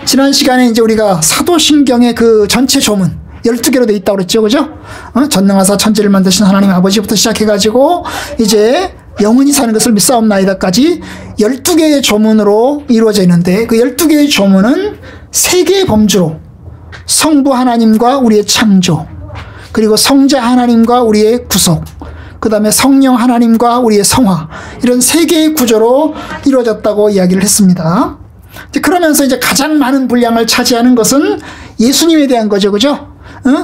지난 시간에 이제 우리가 사도신경의 그 전체 조문 12개로 돼 있다고 그랬죠. 그죠? 전능하사 천지를 만드신 하나님 아버지부터 시작해가지고 이제 영원히 사는 것을 믿사옵나이다까지 12개의 조문으로 이루어져 있는데, 그 12개의 조문은 3개의 범주로 성부 하나님과 우리의 창조, 그리고 성자 하나님과 우리의 구속, 그 다음에 성령 하나님과 우리의 성화, 이런 3개의 구조로 이루어졌다고 이야기를 했습니다. 그러면서 이제 가장 많은 분량을 차지하는 것은 예수님에 대한 거죠. 그죠?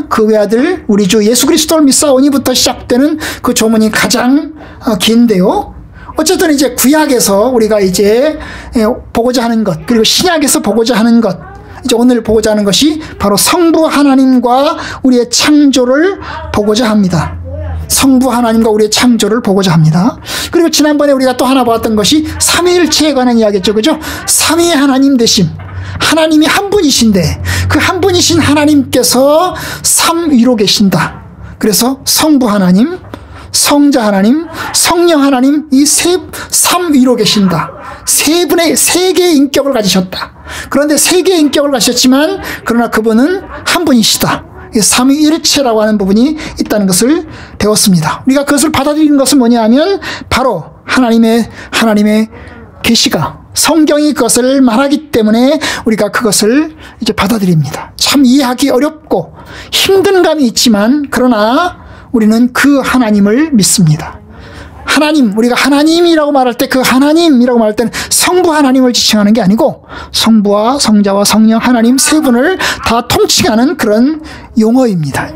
그 외아들 우리 주 예수 그리스도를 믿사오니부터 시작되는 그 조문이 가장 긴데요. 어쨌든 이제 구약에서 우리가 이제 보고자 하는 것, 그리고 신약에서 보고자 하는 것, 이제 오늘 보고자 하는 것이 바로 성부 하나님과 우리의 창조를 보고자 합니다. 성부 하나님과 우리의 창조를 보고자 합니다. 그리고 지난번에 우리가 또 하나 보았던 것이 삼위일체에 관한 이야기였죠. 그죠? 삼위의 하나님 되심. 하나님이 한 분이신데 그 한 분이신 하나님께서 삼위로 계신다. 그래서 성부 하나님, 성자 하나님, 성령 하나님, 이 삼위로 계신다. 세 개의 인격을 가지셨다. 그런데 3개의 인격을 가지셨지만 그러나 그분은 한 분이시다. 삼위일체라고 하는 부분이 있다는 것을 배웠습니다. 우리가 그것을 받아들이는 것은 뭐냐 하면 바로 하나님의 계시가, 성경이 그것을 말하기 때문에 우리가 그것을 이제 받아들입니다. 참 이해하기 어렵고 힘든 감이 있지만 그러나 우리는 그 하나님을 믿습니다. 하나님, 우리가 하나님이라고 말할 때 그 하나님이라고 말할 때는 성부 하나님을 지칭하는 게 아니고 성부와 성자와 성령 하나님 3분을 다 통칭하는 그런 용어입니다.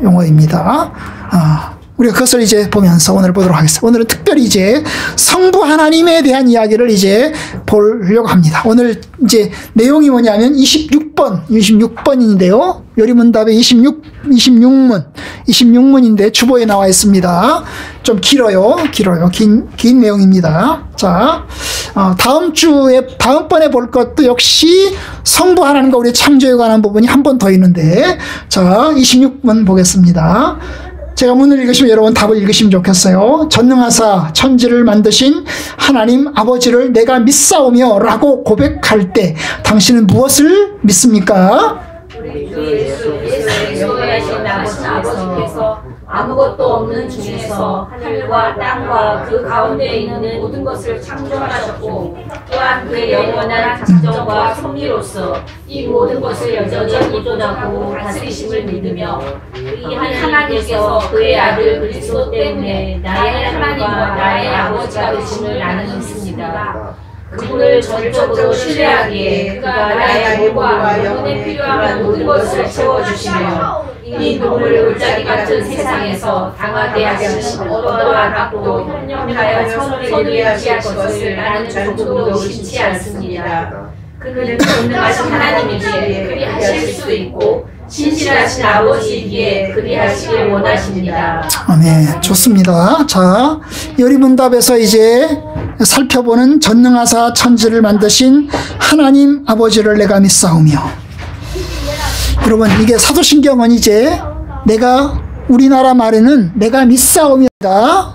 우리가 그것을 이제 보면서 오늘 보도록 하겠습니다. 오늘은 특별히 이제 성부 하나님에 대한 이야기를 이제 보려고 합니다. 오늘 이제 내용이 뭐냐면 26번인데요. 요리문답의 26문인데 주보에 나와 있습니다. 좀 길어요. 긴 내용입니다. 자, 다음번에 볼 것도 역시 성부 하나님과 우리 창조에 관한 부분이 한 번 더 있는데, 자, 26문 보겠습니다. 제가 문을 읽으시면 여러분 답을 읽으시면 좋겠어요. 전능하사 천지를 만드신 하나님 아버지를 내가 믿사오며 라고 고백할 때 당신은 무엇을 믿습니까? 우리 주 예수의 아버지께서 아무것도 없는 중에서 하늘과 땅과 그 가운데 있는 모든 것을 창조하셨고, 또한 그의 영원한 작정과 섭리로서 이 모든 것을 여전히 조정하고 다스리심을 믿으며, 이 하나님께서 그의 아들 그리스도 때문에 나의 하나님과 나의 아버지가 되심을 나는 믿습니다. 그분을 전적으로 신뢰하기에 그가 나의 몸과 영혼에 필요한 모든 것을 채워주시며, 이 눈물 골짜기 같은 세상에서 당하게 하시는 어떠한 악도 협력하여 선을 이루게 것을 나는 조금도 의심치 않습니다. 그는 전능하신 하나님이기에 그리하실 수 있고 신실하신 아버지이기에 그리하시길 원하십니다. 네, 좋습니다. 자, 요리문답에서 이제 살펴보는 전능하사 천지를 만드신 하나님 아버지를 내가 믿사오며. 여러분, 이게 사도신경은 이제 우리나라 말에는 내가 믿사오며다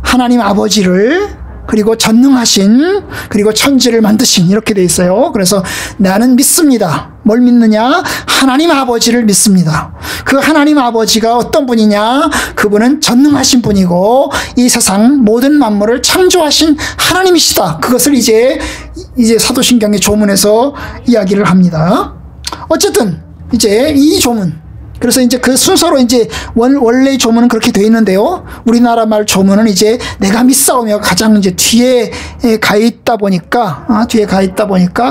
하나님 아버지를, 그리고 전능하신, 그리고 천지를 만드신, 이렇게 돼 있어요. 그래서 나는 믿습니다. 뭘 믿느냐? 하나님 아버지를 믿습니다. 그 하나님 아버지가 어떤 분이냐? 그분은 전능하신 분이고 이 세상 모든 만물을 창조하신 하나님이시다. 그것을 이제 사도신경의 조문에서 이야기를 합니다. 어쨌든 이제 이 조문, 그래서 이제 그 순서로 이제 원래 조문은 그렇게 되어 있는데요. 우리나라 말 조문은 이제 내가 믿사오며 가장 이제 뒤에 가 있다 보니까,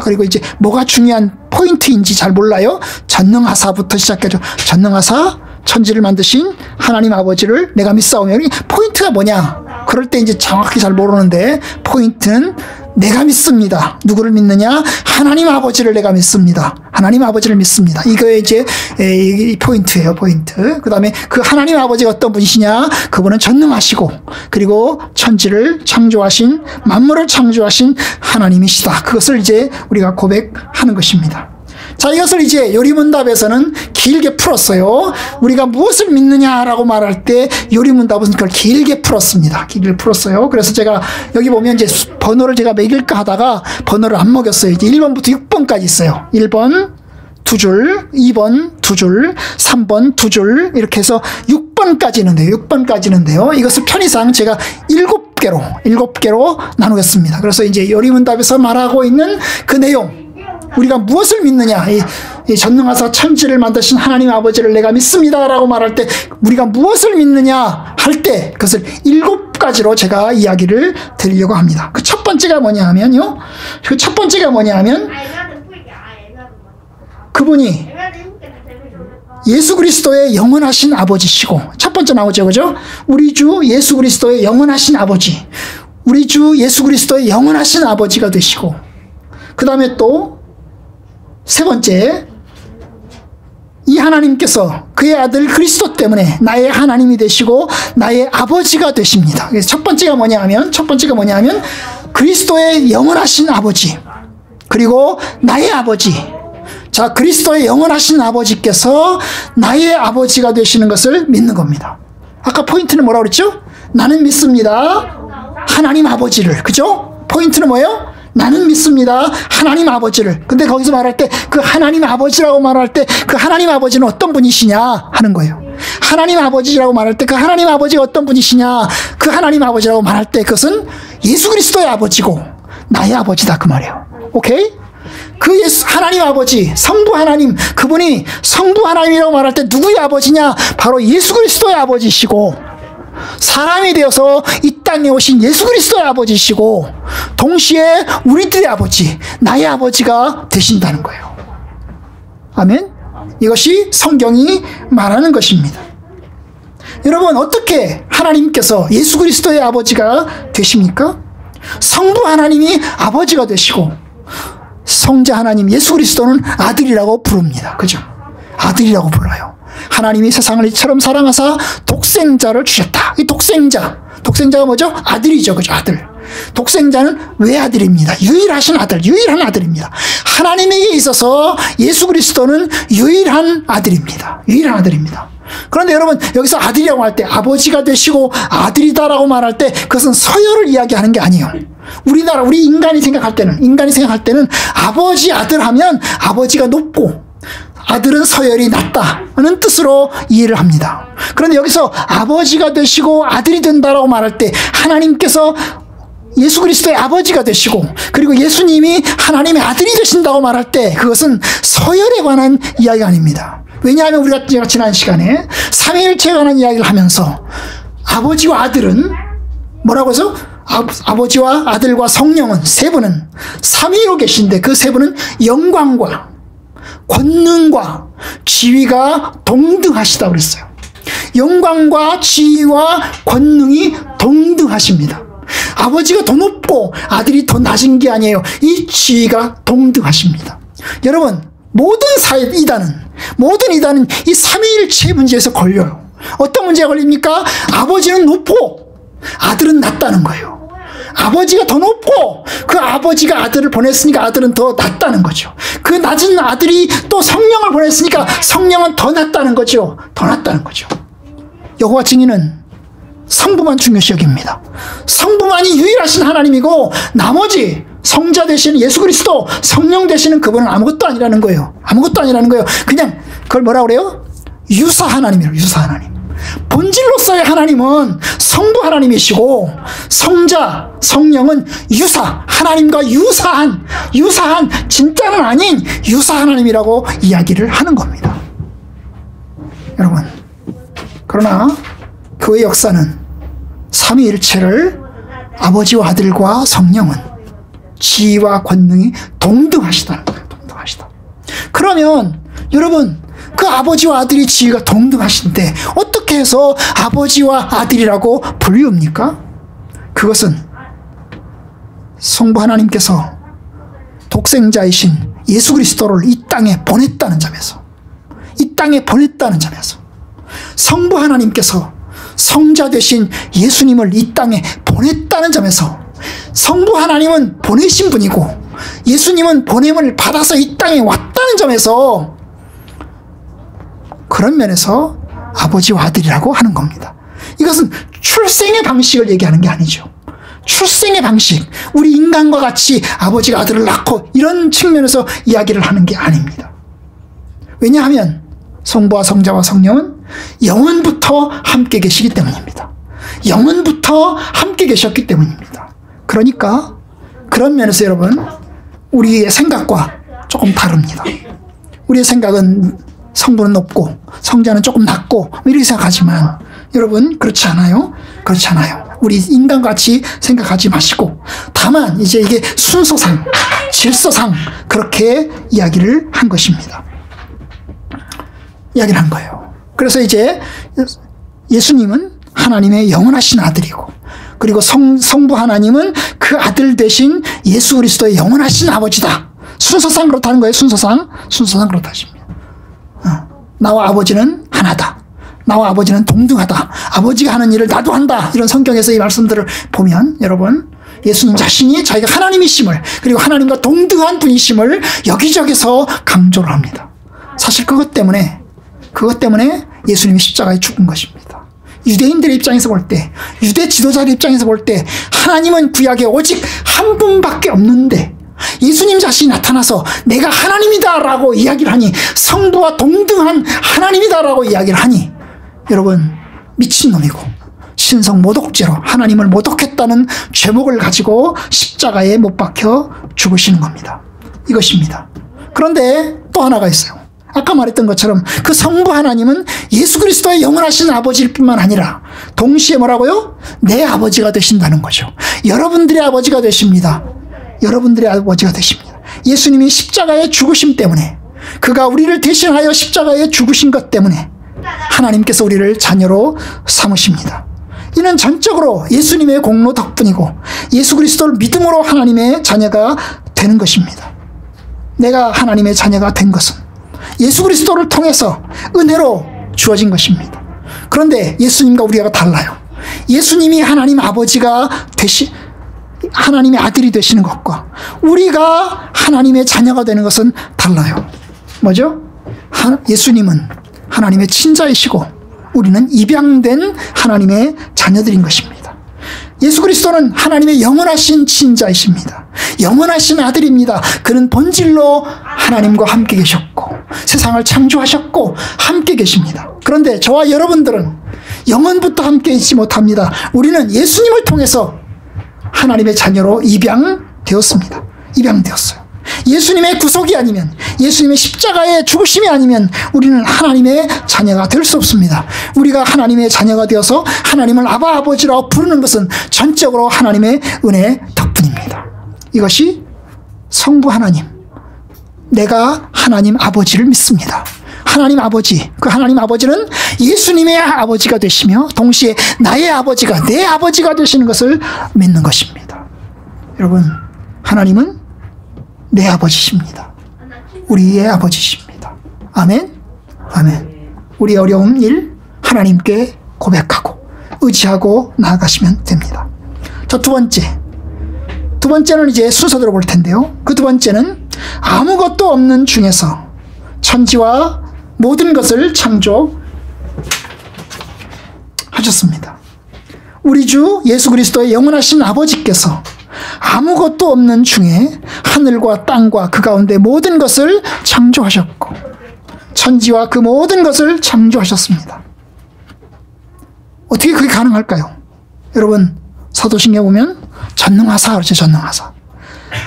그리고 이제 뭐가 중요한 포인트인지 잘 몰라요. 전능하사부터 시작해서 전능하사 천지를 만드신 하나님 아버지를 내가 믿사오며, 포인트가 뭐냐? 그럴 때 이제 정확히 잘 모르는데 포인트는 내가 믿습니다. 누구를 믿느냐? 하나님 아버지를 내가 믿습니다. 하나님 아버지를 믿습니다. 이거에 이제 이 포인트예요, 포인트. 그 다음에 그 하나님 아버지가 어떤 분이시냐? 그분은 전능하시고, 그리고 천지를 창조하신, 만물을 창조하신 하나님이시다. 그것을 이제 우리가 고백하는 것입니다. 자, 이것을 이제 요리문답에서는 길게 풀었어요. 우리가 무엇을 믿느냐라고 말할 때 요리문답은 그걸 길게 풀었습니다. 길게 풀었어요. 그래서 제가 여기 보면 이제 번호를 제가 매길까 하다가 번호를 안 먹였어요. 이제 1번부터 6번까지 있어요. 1번, 2줄, 2번 2줄, 3번 2줄, 이렇게 해서 6번까지 있는데요. 6번까지 있는데요. 이것을 편의상 제가 7개로 나누겠습니다. 그래서 이제 요리문답에서 말하고 있는 그 내용, 우리가 무엇을 믿느냐, 이 전능하사 천지를 만드신 하나님 아버지를 내가 믿습니다 라고 말할 때 우리가 무엇을 믿느냐 할 때 그것을 7가지로 제가 이야기를 드리려고 합니다. 그 첫 번째가 뭐냐 하면요, 그 첫 번째가 뭐냐 하면 그분이 예수 그리스도의 영원하신 아버지시고, 첫 번째 나오죠, 그죠? 우리 주 예수 그리스도의 영원하신 아버지, 우리 주 예수 그리스도의 영원하신 아버지가 되시고, 그 다음에 또 세 번째, 이 하나님께서 그의 아들 그리스도 때문에 나의 하나님이 되시고 나의 아버지가 되십니다. 그래서 첫 번째가 뭐냐 하면 그리스도의 영원하신 아버지, 그리고 나의 아버지. 자, 그리스도의 영원하신 아버지께서 나의 아버지가 되시는 것을 믿는 겁니다. 아까 포인트는 뭐라고 그랬죠? 나는 믿습니다, 하나님 아버지를. 그죠? 포인트는 뭐예요? 나는 믿습니다, 하나님 아버지를. 근데 거기서 말할 때 그 하나님 아버지라고 말할 때 그 하나님 아버지는 어떤 분이시냐 하는 거예요. 하나님 아버지라고 말할 때 그 하나님 아버지가 어떤 분이시냐, 그 하나님 아버지라고 말할 때 그것은 예수 그리스도의 아버지고 나의 아버지다, 그 말이에요. 오케이? 그 예수 하나님 아버지, 성부 하나님, 그분이 성부 하나님이라고 말할 때 누구의 아버지냐? 바로 예수 그리스도의 아버지시고, 사람이 되어서 이 땅에 오신 예수 그리스도의 아버지시고, 동시에 우리들의 아버지, 나의 아버지가 되신다는 거예요. 아멘? 이것이 성경이 말하는 것입니다. 여러분, 어떻게 하나님께서 예수 그리스도의 아버지가 되십니까? 성부 하나님이 아버지가 되시고 성자 하나님 예수 그리스도는 아들이라고 부릅니다. 그죠? 아들이라고 불러요. 하나님이 세상을 이처럼 사랑하사 독생자를 주셨다. 이 독생자가 뭐죠? 아들이죠. 그죠? 아들. 독생자는 외아들입니다. 유일하신 아들, 유일한 아들입니다. 하나님에게 있어서 예수 그리스도는 유일한 아들입니다. 유일한 아들입니다. 그런데 여러분, 여기서 아들이라고 할 때, 아버지가 되시고 아들이다라고 말할 때 그것은 서열을 이야기하는 게 아니에요. 우리 인간이 생각할 때는 아버지, 아들 하면 아버지가 높고 아들은 서열이 낮다는 뜻으로 이해를 합니다. 그런데 여기서 아버지가 되시고 아들이 된다라고 말할 때 하나님께서 예수 그리스도의 아버지가 되시고, 그리고 예수님이 하나님의 아들이 되신다고 말할 때 그것은 서열에 관한 이야기가 아닙니다. 왜냐하면 우리가 지난 시간에 삼위일체에 관한 이야기를 하면서 아버지와 아들은 뭐라고 해서 아버지와 아들과 성령은 세 분은 삼위로 계신데 그 세 분은 영광과 권능과 지위가 동등하시다고 그랬어요. 영광과 지위와 권능이 동등하십니다. 아버지가 더 높고 아들이 더 낮은 게 아니에요. 이 지위가 동등하십니다. 여러분, 모든 이단은 이 삼위일체 문제에서 걸려요. 어떤 문제가 걸립니까? 아버지는 높고 아들은 낮다는 거예요. 아버지가 더 높고 그 아버지가 아들을 보냈으니까 아들은 더 낮다는 거죠. 그 낮은 아들이 또 성령을 보냈으니까 성령은 더 낮다는 거죠. 더 낮다는 거죠. 여호와 증인은 성부만 중요시 여깁니다. 성부만이 유일하신 하나님이고 하나님이고 성자 되시는 예수 그리스도, 성령 되시는 그분은 아무것도 아니라는 거예요. 아무것도 아니라는 거예요. 그냥 그걸 뭐라 그래요? 유사 하나님이에요. 유사 하나님. 본질로서의 하나님은 성부 하나님이시고 성자, 성령은 하나님과 유사한 진짜는 아닌 유사 하나님이라고 이야기를 하는 겁니다. 여러분, 그러나 교회 역사는 삼위일체를 아버지와 아들과 성령은 지위와 권능이 동등하시다는 거예요. 동등하시다. 그러면 여러분, 그 아버지와 아들이 지위가 동등하신데 어떻게 해서 아버지와 아들이라고 불리웁니까? 그것은 성부 하나님께서 독생자이신 예수 그리스도를 이 땅에 보냈다는 점에서, 성부 하나님께서 성자 되신 예수님을 이 땅에 보냈다는 점에서, 성부 하나님은 보내신 분이고 예수님은 보냄을 받아서 이 땅에 왔다는 점에서, 그런 면에서 아버지와 아들이라고 하는 겁니다. 이것은 출생의 방식을 얘기하는 게 아니죠. 출생의 방식, 우리 인간과 같이 아버지가 아들을 낳고 이런 측면에서 이야기를 하는 게 아닙니다. 왜냐하면 성부와 성자와 성령은 영원부터 함께 계시기 때문입니다. 영원부터 함께 계셨기 때문입니다. 그러니까 그런 면에서 여러분, 우리의 생각과 조금 다릅니다. 우리의 생각은 성부는 높고 성자는 조금 낮고 이렇게 생각하지만 여러분 그렇지 않아요. 그렇지 않아요. 우리 인간같이 생각하지 마시고 다만 이제 이게 순서상 질서상 그렇게 이야기를 한 것입니다. 이야기를 한 거예요. 그래서 이제 예수님은 하나님의 영원하신 아들이고, 그리고 성부 하나님은 그 아들 대신 예수 그리스도의 영원하신 아버지다. 순서상 그렇다는 거예요. 순서상 그렇다십니다. 나와 아버지는 하나다. 나와 아버지는 동등하다. 아버지가 하는 일을 나도 한다. 이런 성경에서 이 말씀들을 보면 여러분, 예수님 자신이 자기가 하나님이심을, 그리고 하나님과 동등한 분이심을 여기저기서 강조를 합니다. 사실 그것 때문에 예수님이 십자가에 죽은 것입니다. 유대인들의 입장에서 볼 때, 유대 지도자의 입장에서 볼 때 하나님은 구약에 오직 한 분밖에 없는데 예수님 자신이 나타나서 내가 하나님이다 라고 이야기를 하니, 성부와 동등한 하나님이다 라고 이야기를 하니, 여러분 미친놈이고 신성 모독죄로 하나님을 모독했다는 죄목을 가지고 십자가에 못 박혀 죽으시는 겁니다. 이것입니다. 그런데 또 하나가 있어요. 아까 말했던 것처럼 그 성부 하나님은 예수 그리스도의 영원하신 아버지일 뿐만 아니라 동시에 뭐라고요? 내 아버지가 되신다는 거죠. 여러분들의 아버지가 되십니다. 여러분들의 아버지가 되십니다. 예수님이 십자가에 죽으심 때문에, 그가 우리를 대신하여 십자가에 죽으신 것 때문에 하나님께서 우리를 자녀로 삼으십니다. 이는 전적으로 예수님의 공로 덕분이고 예수 그리스도를 믿음으로 하나님의 자녀가 되는 것입니다. 내가 하나님의 자녀가 된 것은 예수 그리스도를 통해서 은혜로 주어진 것입니다. 그런데 예수님과 우리가 달라요. 예수님이 하나님 아버지가 하나님의 아들이 되시는 것과 우리가 하나님의 자녀가 되는 것은 달라요. 뭐죠? 예수님은 하나님의 친자이시고 우리는 입양된 하나님의 자녀들인 것입니다. 예수 그리스도는 하나님의 영원하신 친자이십니다. 영원하신 아들입니다. 그는 본질로 하나님과 함께 계셨고 세상을 창조하셨고 함께 계십니다. 그런데 저와 여러분들은 영원부터 함께 있지 못합니다. 우리는 예수님을 통해서 하나님의 자녀로 입양되었습니다. 입양되었어요. 예수님의 구속이 아니면, 예수님의 십자가의 죽으심이 아니면 우리는 하나님의 자녀가 될 수 없습니다. 우리가 하나님의 자녀가 되어서 하나님을 아바 아버지라고 부르는 것은 전적으로 하나님의 은혜 덕분입니다. 이것이 성부 하나님, 내가 하나님 아버지를 믿습니다. 하나님 아버지, 그 하나님 아버지는 예수님의 아버지가 되시며 동시에 나의 아버지가, 내 아버지가 되시는 것을 믿는 것입니다. 여러분, 하나님은 내 아버지십니다. 우리의 아버지십니다. 아멘? 아멘. 우리의 어려운 일 하나님께 고백하고 의지하고 나아가시면 됩니다. 자, 두 번째는 이제 순서대로 볼 텐데요. 그 두 번째는 아무것도 없는 중에서 천지와 모든 것을 창조하셨습니다. 우리 주 예수 그리스도의 영원하신 아버지께서 아무것도 없는 중에 하늘과 땅과 그 가운데 모든 것을 창조하셨고 천지와 그 모든 것을 창조하셨습니다. 어떻게 그게 가능할까요? 여러분, 사도신경에 보면 전능하사 그렇죠. 전능하사.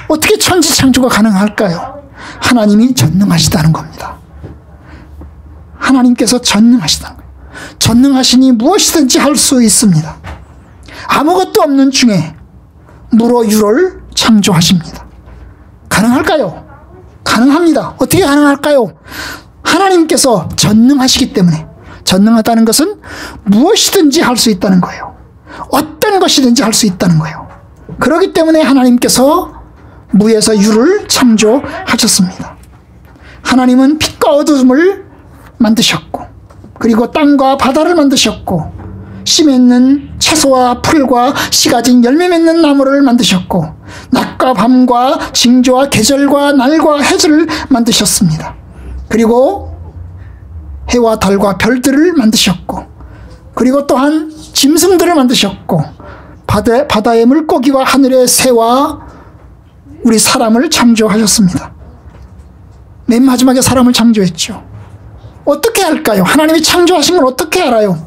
어떻게 천지 창조가 가능할까요? 하나님이 전능하시다는 겁니다. 하나님께서 전능하시다는 거예요. 전능하시니 무엇이든지 할 수 있습니다. 아무것도 없는 중에 무로 유를 창조하십니다. 가능할까요? 가능합니다. 어떻게 가능할까요? 하나님께서 전능하시기 때문에, 전능하다는 것은 무엇이든지 할 수 있다는 거예요. 어떤 것이든지 할 수 있다는 거예요. 그렇기 때문에 하나님께서 무에서 유를 창조하셨습니다. 하나님은 빛과 어둠을 만드셨고, 그리고 땅과 바다를 만드셨고, 씨 맺는 채소와 풀과 씨 가진 열매 맺는 나무를 만드셨고, 낮과 밤과 징조와 계절과 날과 해를 만드셨습니다. 그리고 해와 달과 별들을 만드셨고, 그리고 또한 짐승들을 만드셨고, 바다의 물고기와 하늘의 새와 우리 사람을 창조하셨습니다. 맨 마지막에 사람을 창조했죠. 어떻게 할까요? 하나님이 창조하신 걸 어떻게 알아요?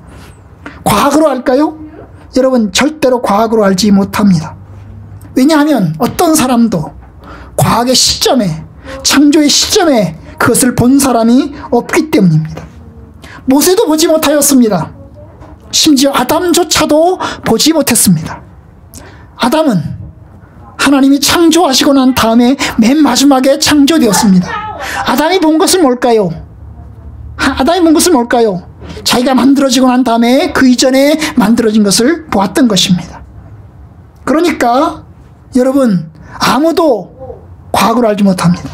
과학으로 알까요? 여러분, 절대로 과학으로 알지 못합니다. 왜냐하면 어떤 사람도 과학의 시점에, 창조의 시점에 그것을 본 사람이 없기 때문입니다. 모세도 보지 못하였습니다. 심지어 아담조차도 보지 못했습니다. 아담은 하나님이 창조하시고 난 다음에 맨 마지막에 창조되었습니다. 아담이 본 것은 뭘까요? 아담이 본 것은 뭘까요? 자기가 만들어지고 난 다음에 그 이전에 만들어진 것을 보았던 것입니다. 그러니까 여러분, 아무도 과학을 알지 못합니다.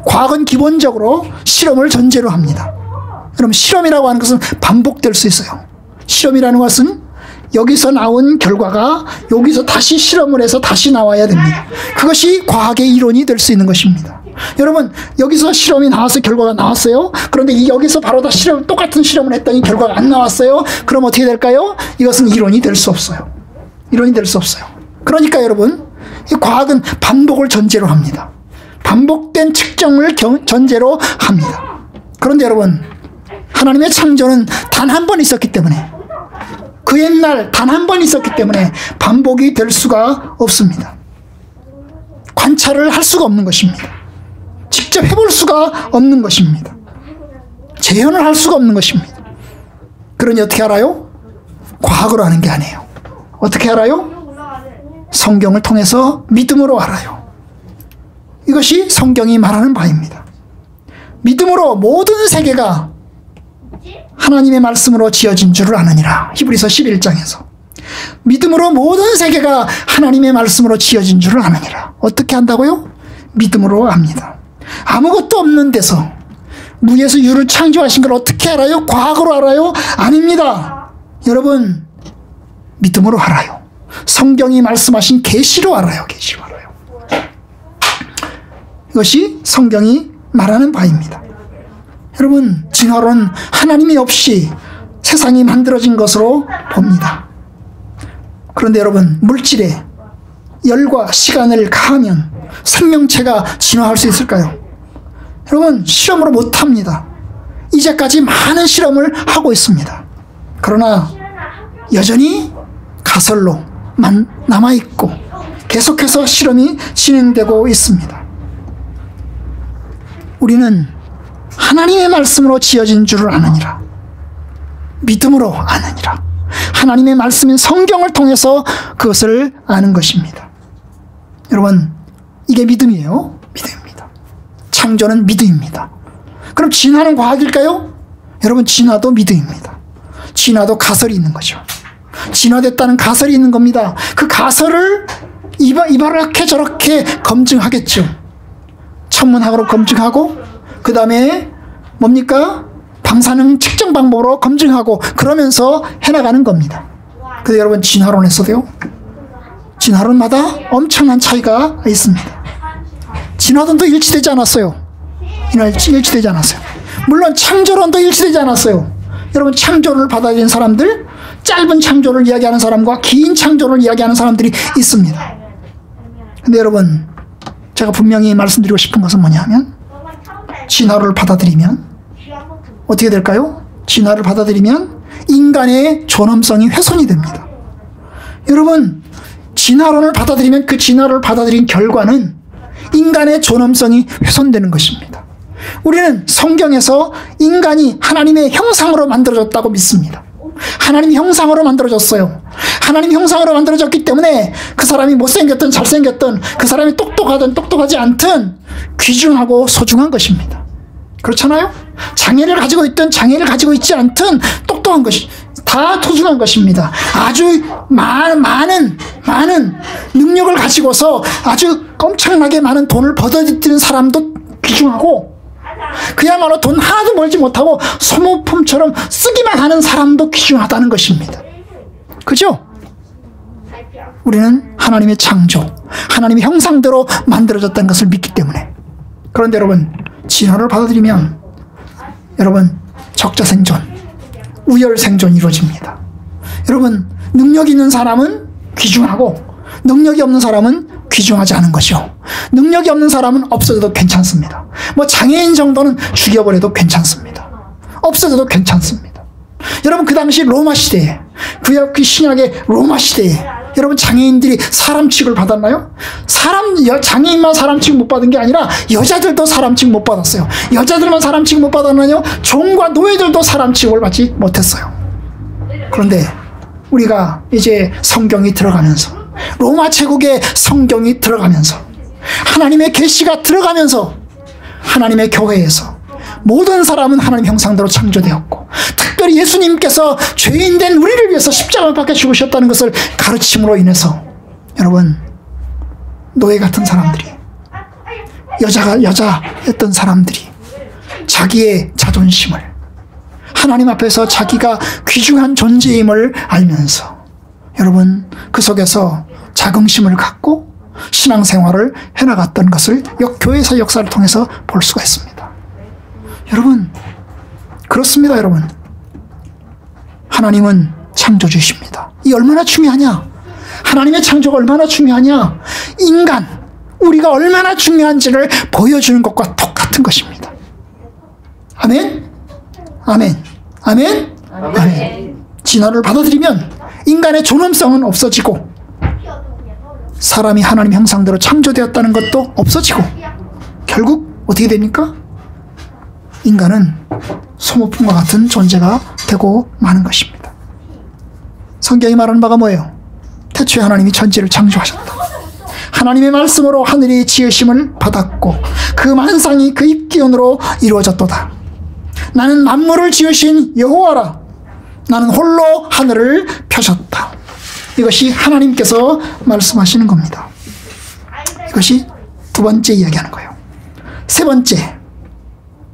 과학은 기본적으로 실험을 전제로 합니다. 여러분, 실험이라고 하는 것은 반복될 수 있어요. 실험이라는 것은 여기서 나온 결과가 여기서 다시 실험을 해서 다시 나와야 됩니다. 그것이 과학의 이론이 될 수 있는 것입니다. 여러분, 여기서 실험이 나와서 결과가 나왔어요. 그런데 여기서 바로 다 똑같은 실험을 했더니 결과가 안 나왔어요. 그럼 어떻게 될까요? 이것은 이론이 될 수 없어요. 이론이 될 수 없어요. 그러니까 여러분, 이 과학은 반복을 전제로 합니다. 반복된 측정을 전제로 합니다. 그런데 여러분, 하나님의 창조는 단 한 번 있었기 때문에, 그 옛날 단 한 번 있었기 때문에 반복이 될 수가 없습니다. 관찰을 할 수가 없는 것입니다. 직접 해볼 수가 없는 것입니다. 재현을 할 수가 없는 것입니다. 그러니 어떻게 알아요? 과학으로 아는 게 아니에요. 어떻게 알아요? 성경을 통해서 믿음으로 알아요. 이것이 성경이 말하는 바입니다. 믿음으로 모든 세계가 하나님의 말씀으로 지어진 줄을 아느니라. 히브리서 11장에서 믿음으로 모든 세계가 하나님의 말씀으로 지어진 줄을 아느니라. 어떻게 한다고요? 믿음으로 압니다. 아무것도 없는 데서 무에서 유를 창조하신 걸 어떻게 알아요? 과학으로 알아요? 아닙니다. 여러분, 믿음으로 알아요. 성경이 말씀하신 계시로 알아요. 계시로 알아요. 이것이 성경이 말하는 바입니다. 여러분, 진화론은 하나님이 없이 세상이 만들어진 것으로 봅니다. 그런데 여러분, 물질에 열과 시간을 가하면 생명체가 진화할 수 있을까요? 여러분, 실험으로 못합니다. 이제까지 많은 실험을 하고 있습니다. 그러나 여전히 가설로만 남아있고 계속해서 실험이 진행되고 있습니다. 우리는 하나님의 말씀으로 지어진 줄을 아느니라. 믿음으로 아느니라. 하나님의 말씀인 성경을 통해서 그것을 아는 것입니다. 여러분, 이게 믿음이에요. 믿음입니다. 창조는 믿음입니다. 그럼 진화는 과학일까요? 여러분, 진화도 믿음입니다. 진화도 가설이 있는 거죠. 진화됐다는 가설이 있는 겁니다. 그 가설을 이렇게 저렇게 검증하겠죠. 천문학으로 검증하고, 그 다음에 뭡니까? 방사능 측정 방법으로 검증하고, 그러면서 해나가는 겁니다. 근데 여러분, 진화론에서도요, 진화론마다 엄청난 차이가 있습니다. 진화론도 일치되지 않았어요. 일치되지 않았어요. 물론 창조론도 일치되지 않았어요. 여러분, 창조를 받아들인 사람들, 짧은 창조를 이야기하는 사람과 긴 창조를 이야기하는 사람들이 있습니다. 근데 여러분, 제가 분명히 말씀드리고 싶은 것은 뭐냐면, 진화를 받아들이면 어떻게 될까요? 진화를 받아들이면 인간의 존엄성이 훼손이 됩니다. 여러분, 진화론을 받아들이면 그 진화를 받아들인 결과는 인간의 존엄성이 훼손되는 것입니다. 우리는 성경에서 인간이 하나님의 형상으로 만들어졌다고 믿습니다. 하나님 형상으로 만들어졌어요. 하나님 형상으로 만들어졌기 때문에 그 사람이 못생겼든 잘생겼든, 그 사람이 똑똑하든 똑똑하지 않든 귀중하고 소중한 것입니다. 그렇잖아요? 장애를 가지고 있든 장애를 가지고 있지 않든 똑똑한 것이 다 소중한 것입니다. 아주 많은 능력을 가지고서 아주 엄청나게 많은 돈을 벌어들이는 사람도 귀중하고, 그야말로 돈 하나도 벌지 못하고 소모품처럼 쓰기만 하는 사람도 귀중하다는 것입니다. 그죠? 우리는 하나님의 창조, 하나님의 형상대로 만들어졌다는 것을 믿기 때문에. 그런데 여러분, 진화를 받아들이면 여러분, 적자생존, 우열생존이 이루어집니다. 여러분, 능력 있는 사람은 귀중하고 능력이 없는 사람은 귀중하지 않은 것이요, 능력이 없는 사람은 없어져도 괜찮습니다. 뭐 장애인 정도는 죽여버려도 괜찮습니다. 없어져도 괜찮습니다. 여러분, 그 당시 로마 시대에, 구약 신약의 로마 시대에 여러분, 장애인들이 사람 취급을 받았나요? 장애인만 사람 취급 못 받은 게 아니라 여자들도 사람 취급 못 받았어요. 여자들만 사람 취급 못 받았나요? 종과 노예들도 사람 취급을 받지 못했어요. 그런데 우리가 이제 성경이 들어가면서, 로마 제국의 성경이 들어가면서, 하나님의 계시가 들어가면서, 하나님의 교회에서 모든 사람은 하나님 형상대로 창조되었고, 특별히 예수님께서 죄인된 우리를 위해서 십자가 밖에 죽으셨다는 것을 가르침으로 인해서, 여러분, 노예 같은 사람들이, 여자였던 사람들이 자기의 자존심을, 하나님 앞에서 자기가 귀중한 존재임을 알면서, 여러분, 그 속에서 자긍심을 갖고 신앙생활을 해나갔던 것을 교회에서 역사를 통해서 볼 수가 있습니다. 여러분, 그렇습니다. 여러분, 하나님은 창조주이십니다. 이 얼마나 중요하냐? 하나님의 창조가 얼마나 중요하냐? 인간, 우리가 얼마나 중요한지를 보여주는 것과 똑같은 것입니다. 아멘? 아멘. 아멘? 아멘. 진화를 받아들이면 인간의 존엄성은 없어지고, 사람이 하나님 형상대로 창조되었다는 것도 없어지고, 결국 어떻게 됩니까? 인간은 소모품과 같은 존재가 되고 마는 것입니다. 성경이 말하는 바가 뭐예요? 태초에 하나님이 천지를 창조하셨다. 하나님의 말씀으로 하늘이 지으심을 받았고 그 만상이 그 입기운으로 이루어졌도다. 나는 만물을 지으신 여호와라. 나는 홀로 하늘을 펴셨다. 이것이 하나님께서 말씀하시는 겁니다. 이것이 두 번째 이야기하는 거예요. 세 번째,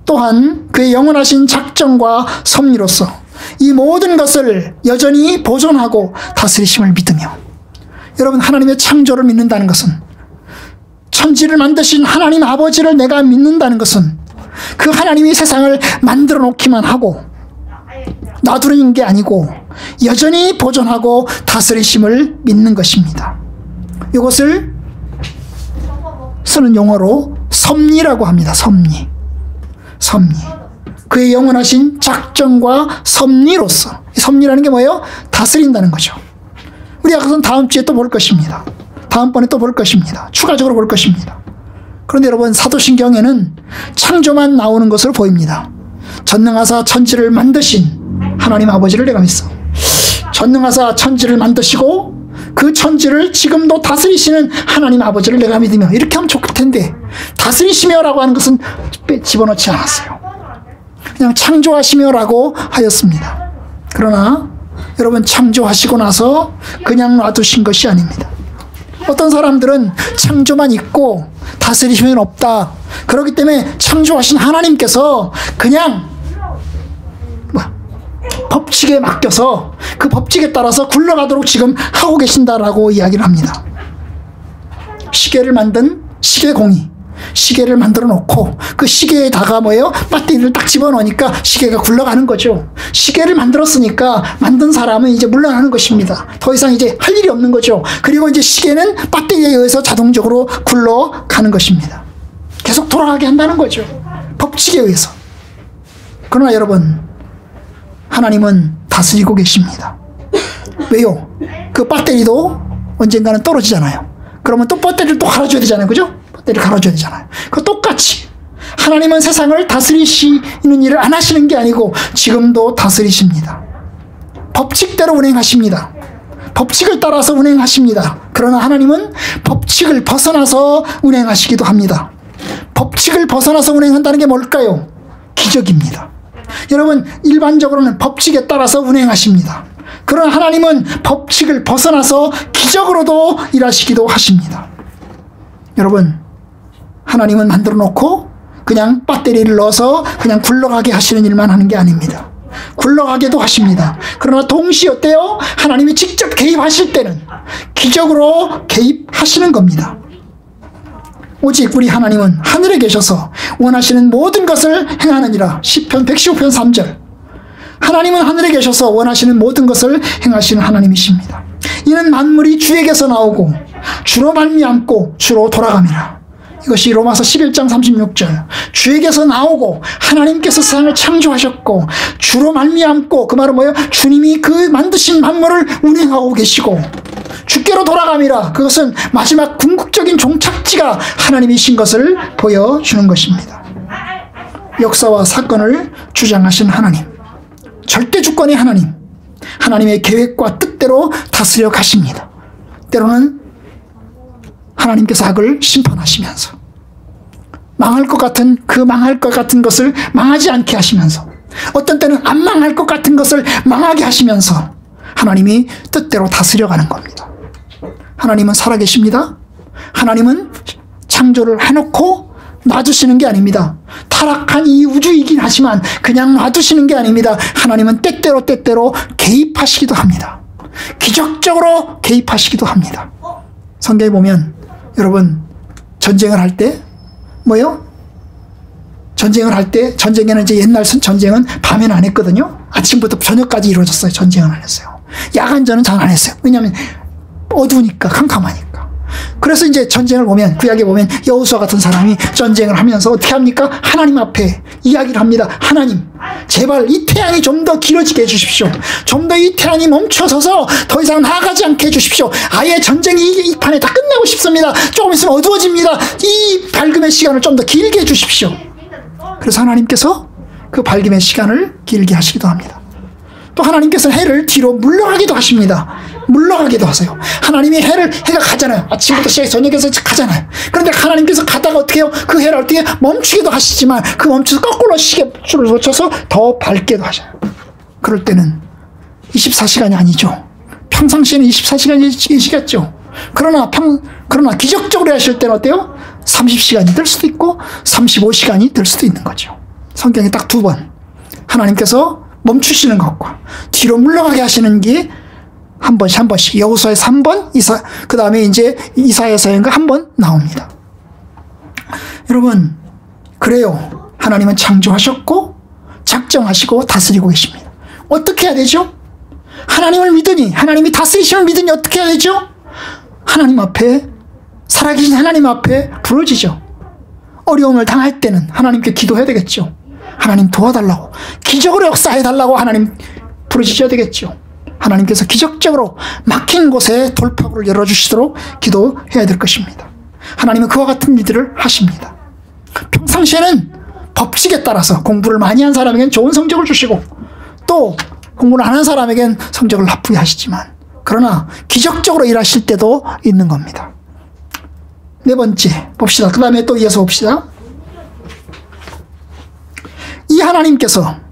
또한 그의 영원하신 작정과 섭리로서 이 모든 것을 여전히 보존하고 다스리심을 믿으며, 여러분, 하나님의 창조를 믿는다는 것은, 천지를 만드신 하나님 아버지를 내가 믿는다는 것은 그 하나님이 세상을 만들어 놓기만 하고 놔두는 게 아니고 여전히 보존하고 다스리심을 믿는 것입니다. 이것을 쓰는 용어로 섭리라고 합니다. 섭리. 그의 영원하신 작정과 섭리로서, 이 섭리라는 게 뭐예요? 다스린다는 거죠. 우리가 그것은 다음 주에 또 볼 것입니다. 다음번에 또 볼 것입니다. 추가적으로 볼 것입니다. 그런데 여러분, 사도신경에는 창조만 나오는 것으로 보입니다. 전능하사 천지를 만드신 하나님 아버지를 내가 믿어. 전능하사 천지를 만드시고 그 천지를 지금도 다스리시는 하나님 아버지를 내가 믿으며, 이렇게 하면 좋을 텐데, 다스리시며라고 하는 것은 집어넣지 않았어요. 그냥 창조하시며라고 하였습니다. 그러나 여러분, 창조하시고 나서 그냥 놔두신 것이 아닙니다. 어떤 사람들은 창조만 있고 다스리심은 없다, 그렇기 때문에 창조하신 하나님께서 그냥 법칙에 맡겨서 그 법칙에 따라서 굴러가도록 지금 하고 계신다라고 이야기를 합니다. 시계를 만든 시계공이 시계를 만들어 놓고 그 시계에다가 뭐예요? 배터리를 딱 집어넣으니까 시계가 굴러가는 거죠. 시계를 만들었으니까 만든 사람은 이제 물러나는 것입니다. 더 이상 이제 할 일이 없는 거죠. 그리고 이제 시계는 배터리에 의해서 자동적으로 굴러가는 것입니다. 계속 돌아가게 한다는 거죠. 법칙에 의해서. 그러나 여러분, 하나님은 다스리고 계십니다. 왜요? 그 배터리도 언젠가는 떨어지잖아요. 그러면 또 배터리를 또 갈아줘야 되잖아요. 그죠? 배터리를 갈아줘야 되잖아요. 그 똑같이 하나님은 세상을 다스리시는 일을 안 하시는 게 아니고 지금도 다스리십니다. 법칙대로 운행하십니다. 법칙을 따라서 운행하십니다. 그러나 하나님은 법칙을 벗어나서 운행하시기도 합니다. 법칙을 벗어나서 운행한다는 게 뭘까요? 기적입니다. 여러분, 일반적으로는 법칙에 따라서 운행하십니다. 그러나 하나님은 법칙을 벗어나서 기적으로도 일하시기도 하십니다. 여러분, 하나님은 만들어 놓고 그냥 배터리를 넣어서 그냥 굴러가게 하시는 일만 하는 게 아닙니다. 굴러가게도 하십니다. 그러나 동시에 어때요? 하나님이 직접 개입하실 때는 기적으로 개입하시는 겁니다. 오직 우리 하나님은 하늘에 계셔서 원하시는 모든 것을 행하느니라. 시편 115편 3절. 하나님은 하늘에 계셔서 원하시는 모든 것을 행하시는 하나님이십니다. 이는 만물이 주에게서 나오고 주로 말미암고 주로 돌아갑니다. 이것이 로마서 11장 36절. 주에게서 나오고 하나님께서 세상을 창조하셨고 주로 말미암고, 그 말은 뭐예요? 주님이 그 만드신 만물을 운행하고 계시고 주께로 돌아감이라. 그것은 마지막 궁극적인 종착지가 하나님이신 것을 보여주는 것입니다. 역사와 사건을 주장하신 하나님, 절대 주권의 하나님, 하나님의 계획과 뜻대로 다스려 가십니다. 때로는 하나님께서 악을 심판하시면서 망할 것 같은 것을 망하지 않게 하시면서, 어떤 때는 안 망할 것 같은 것을 망하게 하시면서 하나님이 뜻대로 다스려가는 겁니다. 하나님은 살아계십니다. 하나님은 창조를 해놓고 놔두시는 게 아닙니다. 타락한 이 우주이긴 하지만 그냥 놔두시는 게 아닙니다. 하나님은 때때로 개입하시기도 합니다. 기적적으로 개입하시기도 합니다. 성경에 보면 여러분, 전쟁을 할 때 뭐요? 전쟁에는 이제 옛날 전쟁은 밤에는 안 했거든요. 아침부터 저녁까지 이루어졌어요. 전쟁은 안 했어요. 야간전은 잘 안 했어요. 왜냐하면 어두우니까, 캄캄하니까. 그래서 이제 전쟁을 보면, 구약에 보면 여호수아 같은 사람이 전쟁을 하면서 어떻게 합니까? 하나님 앞에 이야기를 합니다. 하나님, 제발 이 태양이 좀 더 길어지게 해주십시오. 좀 더 이 태양이 멈춰서서 더 이상 나아가지 않게 해주십시오. 아예 전쟁이 이 판에 다 끝내고 싶습니다. 조금 있으면 어두워집니다. 이 밝음의 시간을 좀 더 길게 해주십시오. 그래서 하나님께서 그 밝음의 시간을 길게 하시기도 합니다. 또 하나님께서 해를 뒤로 물러가기도 하십니다. 물러가기도 하세요. 하나님이 해가 가잖아요. 아침부터 시작해서 저녁에서 가잖아요. 그런데 하나님께서 가다가 어떻게 해요? 그 해를 어떻게 멈추기도 하시지만 그 멈춰서 거꾸로 시계줄을 놓쳐서 더 밝게도 하셔요. 그럴 때는 24시간이 아니죠. 평상시에는 24시간이시겠죠. 그러나 기적적으로 하실 때는 어때요? 30시간이 될 수도 있고 35시간이 될 수도 있는 거죠. 성경에 딱 두 번 하나님께서 멈추시는 것과 뒤로 물러가게 하시는 게 한 번씩 여호수아에서 한 번, 그 다음에 이제 이사야서인가 한 번 나옵니다. 여러분, 그래요. 하나님은 창조하셨고 작정하시고 다스리고 계십니다. 어떻게 해야 되죠? 하나님을 믿으니, 하나님이 다스리심을 믿으니 어떻게 해야 되죠? 하나님 앞에, 살아계신 하나님 앞에 부러지죠. 어려움을 당할 때는 하나님께 기도해야 되겠죠. 하나님 도와달라고, 기적으로 역사해달라고 하나님 부르짖어야 되겠죠. 하나님께서 기적적으로 막힌 곳에 돌파구를 열어주시도록 기도해야 될 것입니다. 하나님은 그와 같은 일들을 하십니다. 평상시에는 법칙에 따라서 공부를 많이 한 사람에겐 좋은 성적을 주시고, 또 공부를 안 한 사람에겐 성적을 나쁘게 하시지만, 그러나 기적적으로 일하실 때도 있는 겁니다. 네 번째 봅시다. 그 다음에 또 이어서 봅시다. 이 하나님께서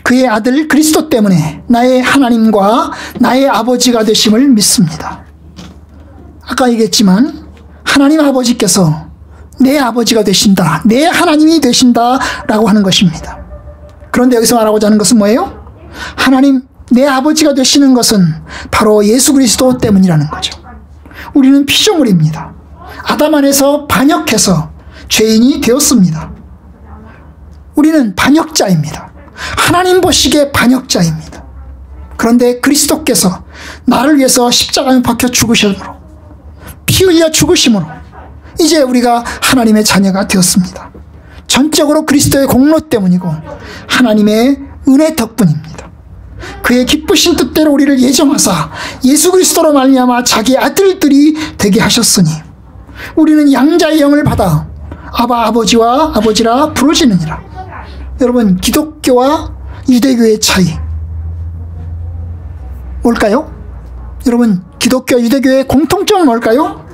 그의 아들 그리스도 때문에 나의 하나님과 나의 아버지가 되심을 믿습니다. 아까 얘기했지만 하나님 아버지께서 내 아버지가 되신다, 내 하나님이 되신다 라고 하는 것입니다. 그런데 여기서 말하고자 하는 것은 뭐예요? 하나님, 내 아버지가 되시는 것은 바로 예수 그리스도 때문이라는 거죠. 우리는 피조물입니다. 아담 안에서 반역해서 죄인이 되었습니다. 우리는 반역자입니다. 하나님 보시기에 반역자입니다. 그런데 그리스도께서 나를 위해서 십자가에 박혀 죽으심으로, 피 흘려 죽으심으로 이제 우리가 하나님의 자녀가 되었습니다. 전적으로 그리스도의 공로 때문이고 하나님의 은혜 덕분입니다. 그의 기쁘신 뜻대로 우리를 예정하사 예수 그리스도로 말미암아 자기 아들들이 되게 하셨으니 우리는 양자의 영을 받아 아바 아버지와 아버지라 부르짖느니라. 여러분, 기독교와 유대교의 차이 뭘까요? 여러분, 기독교와 유대교의 공통점은 뭘까요?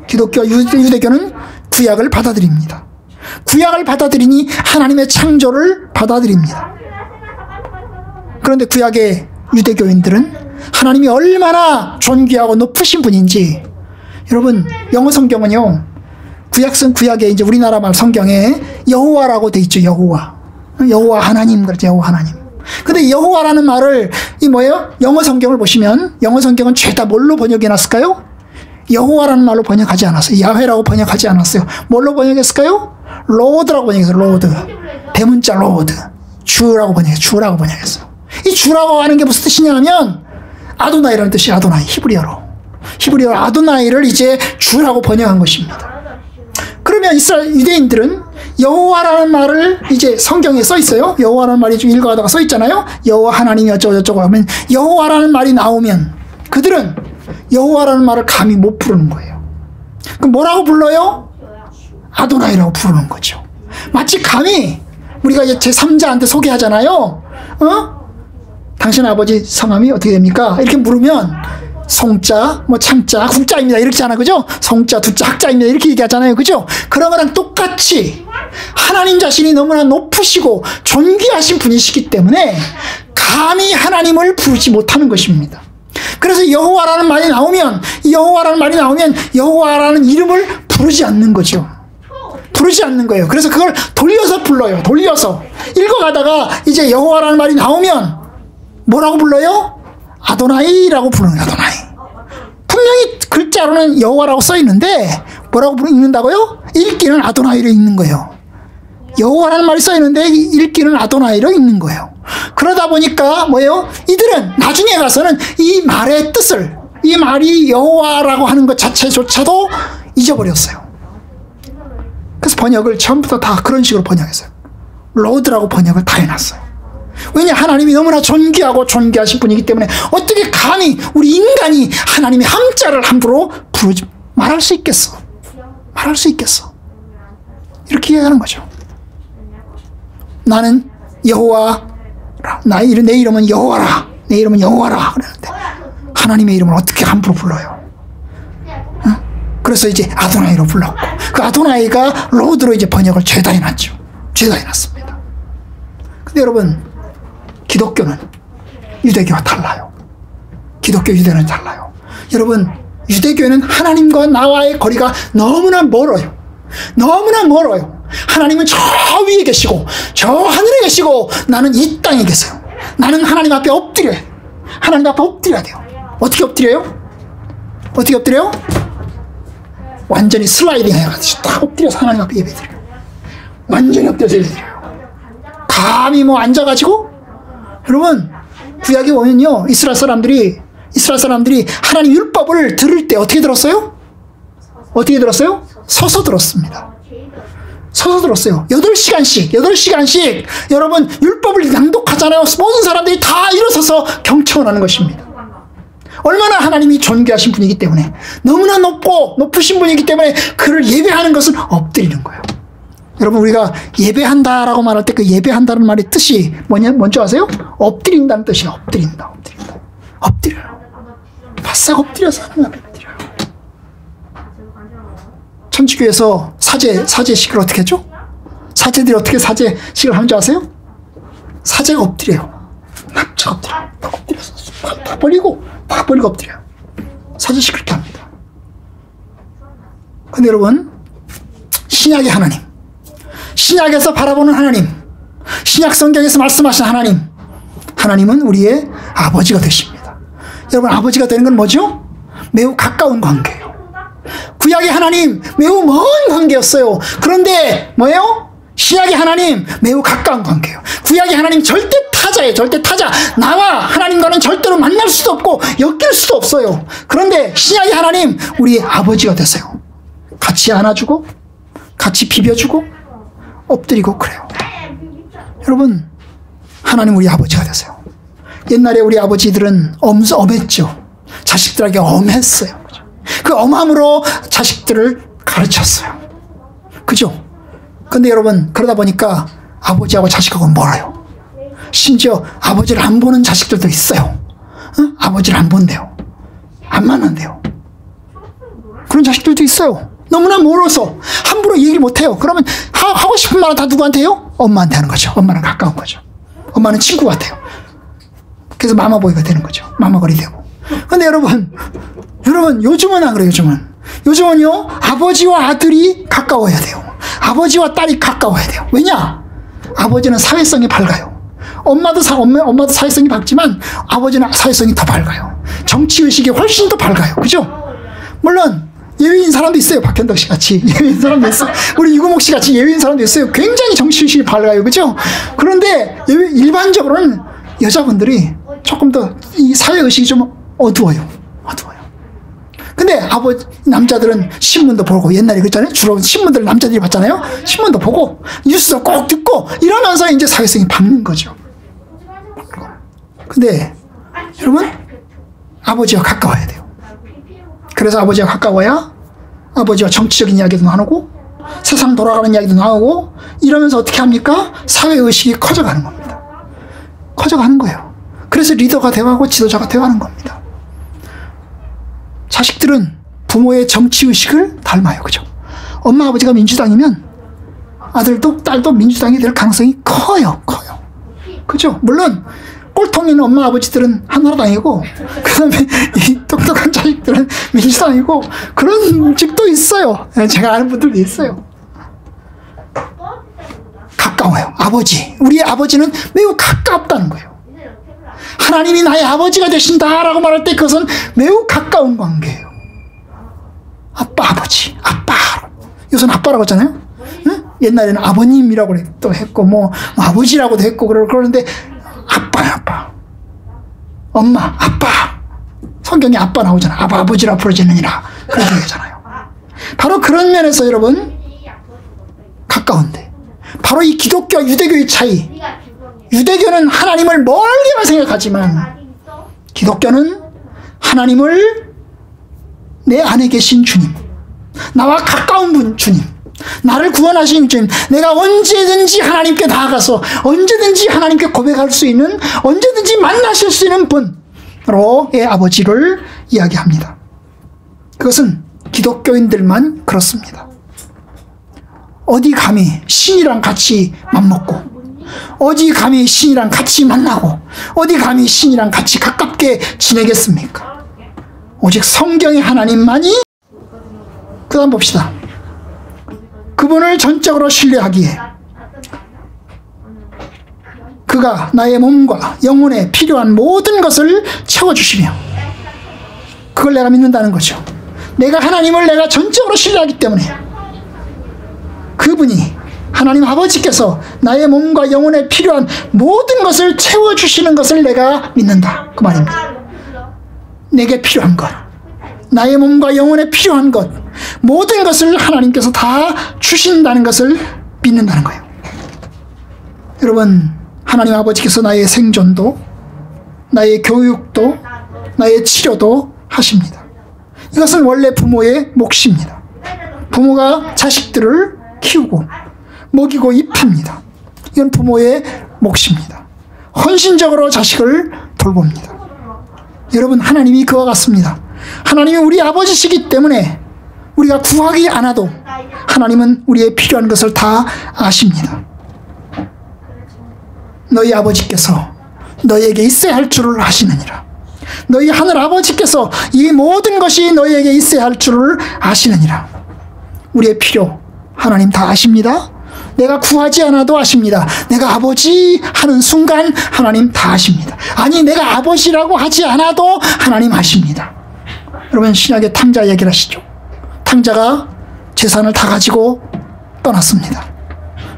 기독교와 유대교는 구약을 받아들입니다. 구약을 받아들이니 하나님의 창조를 받아들입니다. 그런데 구약의 유대교인들은 하나님이 얼마나 존귀하고 높으신 분인지, 여러분, 영어 성경은요, 구약에 이제 우리나라 말 성경에 여호와라고 돼 있죠. 여호와 하나님, 그렇죠. 여호와 하나님. 근데 여호와라는 말을, 영어 성경을 보시면, 영어 성경은 죄다 뭘로 번역해 놨을까요? 여호와라는 말로 번역하지 않았어요. 야훼라고 번역하지 않았어요. 뭘로 번역했을까요? 로드라고 번역했어요. 로드. 대문자 로드. 주라고 번역했어요. 이 주라고 하는 게 무슨 뜻이냐면, 아도나이라는 뜻이 아도나이, 히브리어로 아도나이를 이제 주라고 번역한 것입니다. 그러면 이스라엘 유대인들은 여호와라는 말을 이제 성경에 써 있어요. 여호와라는 말이 좀 읽어가다가 써 있잖아요. 여호와 하나님이 어쩌고저쩌고 하면 여호와라는 말이 나오면 그들은 여호와라는 말을 감히 못 부르는 거예요. 그럼 뭐라고 불러요? 아도나이라고 부르는 거죠. 마치 감히 우리가 이제 제3자한테 소개하잖아요. 당신 아버지 성함이 어떻게 됩니까? 이렇게 물으면 송자, 뭐 창자, 국자입니다. 이렇게 하잖아요. 그죠? 송자, 두자, 학자입니다. 이렇게 얘기하잖아요. 그죠? 그런 거랑 똑같이 하나님 자신이 너무나 높으시고 존귀하신 분이시기 때문에 감히 하나님을 부르지 못하는 것입니다. 그래서 여호와라는 말이 나오면 여호와라는 이름을 부르지 않는 거죠. 부르지 않는 거예요. 그래서 그걸 돌려서 불러요. 돌려서 읽어가다가 이제 여호와라는 말이 나오면 뭐라고 불러요? 아도나이라고 부르는 거예요. 아도나이. 분명히 글자로는 여호와라고 써 있는데 뭐라고 읽는다고요? 읽기는 아도나이로 읽는 거예요. 여호와라는 말이 써 있는데 읽기는 아도나이로 읽는 거예요. 그러다 보니까 뭐예요? 이들은 나중에 가서는 이 말의 뜻을, 이 말이 여호와라고 하는 것 자체조차도 잊어버렸어요. 그래서 번역을 처음부터 다 그런 식으로 번역했어요. 로드라고 번역을 다 해놨어요. 왜냐? 하나님이 너무나 존귀하고 존귀하신 분이기 때문에 어떻게 감히 우리 인간이 하나님의 함자를 함부로 부르지 말할 수 있겠어? 말할 수 있겠어? 이렇게 얘기하는 거죠. 나는 여호와, 내 이름은 여호와라, 내 이름은 여호와라 그러는데 하나님의 이름을 어떻게 함부로 불러요? 그래서 이제 아도나이로 불렀고 그 아도나이가 로드로 이제 번역을 죄다 해놨죠. 죄다 해놨습니다. 근데 여러분, 기독교는 유대교와 달라요. 기독교 유대는 달라요. 여러분, 유대교는 하나님과 나와의 거리가 너무나 멀어요. 너무나 멀어요. 하나님은 저 위에 계시고 저 하늘에 계시고 나는 이 땅에 계세요. 나는 하나님 앞에 엎드려야 돼요. 하나님 앞에 엎드려야 돼요. 어떻게 엎드려요? 어떻게 엎드려요? 완전히 슬라이딩 해가지고 딱 엎드려서 하나님 앞에 예배드려요. 완전히 엎드려서 예배드려요. 감히 뭐 앉아가지고, 여러분, 구약에 보면요, 이스라엘 사람들이 하나님 율법을 들을 때 어떻게 들었어요? 어떻게 들었어요? 서서 들었습니다. 서서 들었어요. 8시간씩 여러분 율법을 낭독하잖아요. 모든 사람들이 다 일어서서 경청을 하는 것입니다. 얼마나 하나님이 존귀하신 분이기 때문에, 너무나 높으신 분이기 때문에 그를 예배하는 것은 엎드리는 거예요. 여러분, 우리가 예배한다라고 말할 때 그 예배한다는 말의 뜻이 뭔지 아세요? 엎드린다는 뜻이에요. 엎드린다. 엎드려요. 바싹 엎드려서 하나님 앞에 엎드려요. 천주교에서 사제식을 어떻게 하죠? 사제들이 어떻게 사제식을 하는 줄 아세요? 사제가 엎드려요. 납작 엎드려요. 엎드려서 팍 벌리고 엎드려요. 사제식 그렇게 합니다. 근데 여러분, 신약의 하나님, 신약에서 바라보는 하나님, 신약 성경에서 말씀하신 하나님은 우리의 아버지가 되십니다. 여러분, 아버지가 되는 건 뭐죠? 매우 가까운 관계예요. 구약의 하나님 매우 먼 관계였어요. 그런데 뭐예요? 신약의 하나님 매우 가까운 관계예요. 구약의 하나님 절대 타자예요. 절대 타자. 나와 하나님과는 절대로 만날 수도 없고 엮일 수도 없어요. 그런데 신약의 하나님 우리의 아버지가 되세요. 같이 안아주고 같이 비벼주고 엎드리고 그래요. 여러분, 하나님 우리 아버지가 되세요. 옛날에 우리 아버지들은 엄했죠. 자식들에게 엄했어요. 그 엄함으로 자식들을 가르쳤어요. 그죠? 근데 여러분, 그러다 보니까 아버지하고 자식하고 멀어요. 심지어 아버지를 안 보는 자식들도 있어요. 아버지를 안 본대요. 안 만난대요. 그런 자식들도 있어요. 너무나 멀어서 함부로 얘기를 못해요. 그러면 하고 싶은 말은 다 누구한테 해요? 엄마한테 하는 거죠. 엄마랑 가까운 거죠. 엄마는 친구 같아요. 그래서 마마보이가 되는 거죠. 마마거리 되고. 근데 여러분, 요즘은 안 그래요. 요즘은요, 아버지와 아들이 가까워야 돼요. 아버지와 딸이 가까워야 돼요. 왜냐? 아버지는 사회성이 밝아요. 엄마도 사회성이 밝지만 아버지는 사회성이 더 밝아요. 정치의식이 훨씬 더 밝아요. 그죠? 물론 예외인 사람도 있어요. 박현덕 씨 같이 예외인 사람도 있어요. 우리 유구목 씨 같이 예외인 사람도 있어요. 굉장히 정치의식이 밝아요. 그죠? 그런데 일반적으로는 여자분들이 조금 더 이 사회의식이 좀 어두워요. 근데 근데 남자들은 신문도 보고, 옛날에 그랬잖아요. 주로 신문들 남자들이 봤잖아요. 신문도 보고 뉴스도 꼭 듣고 이러면서 이제 사회성이 박는 거죠. 근데 여러분, 아버지와 가까워야 돼요. 그래서 아버지와 가까워야 아버지와 정치적인 이야기도 나누고 세상 돌아가는 이야기도 나오고 이러면서 어떻게 합니까? 사회의식이 커져가는 겁니다. 커져가는 거예요. 그래서 리더가 되어가고 지도자가 되어가는 겁니다. 자식들은 부모의 정치의식을 닮아요. 그죠? 엄마 아버지가 민주당이면 아들도 딸도 민주당이 될 가능성이 커요. 그죠? 물론 꼴통인 엄마 아버지들은 한나라당이고 그 다음에 이 똑똑한 자식들은 민주당이고 그런 집도 있어요. 제가 아는 분들도 있어요. 가까워요. 아버지, 우리의 아버지는 매우 가깝다는 거예요. 하나님이 나의 아버지가 되신다라고 말할 때 그것은 매우 가까운 관계예요. 아빠, 아버지, 아빠. 요새는 아빠라고 하잖아요. 응? 옛날에는 아버님이라고 또 했고 뭐 아버지라고도 했고 그러는데 아빠야, 아빠. 엄마, 아빠. 성경에 아빠 나오잖아. 아버지라 부르짖느니라. 그런 얘기잖아요. 바로 그런 면에서 여러분, 가까운데. 바로 이 기독교와 유대교의 차이. 유대교는 하나님을 멀게만 생각하지만 기독교는 하나님을 내 안에 계신 주님, 나와 가까운 분 주님, 나를 구원하신 주님, 내가 언제든지 하나님께 나아가서 언제든지 하나님께 고백할 수 있는, 언제든지 만나실 수 있는 분으로의 아버지를 이야기합니다. 그것은 기독교인들만 그렇습니다. 어디 감히 신이랑 같이 맘먹고, 어디 감히 신이랑 같이 만나고, 어디 감히 신이랑 같이 가깝게 지내겠습니까? 오직 성경의 하나님만이. 그 다음 봅시다. 그분을 전적으로 신뢰하기에 그가 나의 몸과 영혼에 필요한 모든 것을 채워주시며, 그걸 내가 믿는다는 거죠. 내가 하나님을 내가 전적으로 신뢰하기 때문에 그분이, 하나님 아버지께서 나의 몸과 영혼에 필요한 모든 것을 채워주시는 것을 내가 믿는다, 그 말입니다. 내게 필요한 것, 나의 몸과 영혼에 필요한 것, 모든 것을 하나님께서 다 주신다는 것을 믿는다는 거예요. 여러분, 하나님 아버지께서 나의 생존도, 나의 교육도, 나의 치료도 하십니다. 이것은 원래 부모의 몫입니다. 부모가 자식들을 키우고 먹이고 입힙니다. 이건 부모의 몫입니다. 헌신적으로 자식을 돌봅니다. 여러분, 하나님이 그와 같습니다. 하나님이 우리 아버지시기 때문에 우리가 구하기 않아도 하나님은 우리의 필요한 것을 다 아십니다. 너희 아버지께서 너희에게 있어야 할 줄을 아시느니라. 너희 하늘 아버지께서 이 모든 것이 너희에게 있어야 할 줄을 아시느니라. 우리의 필요 하나님 다 아십니다. 내가 구하지 않아도 아십니다. 내가 아버지 하는 순간 하나님 다 아십니다. 아니, 내가 아버지라고 하지 않아도 하나님 아십니다. 여러분, 신약의 탕자 얘기를 하시죠. 탕자가 재산을 다 가지고 떠났습니다.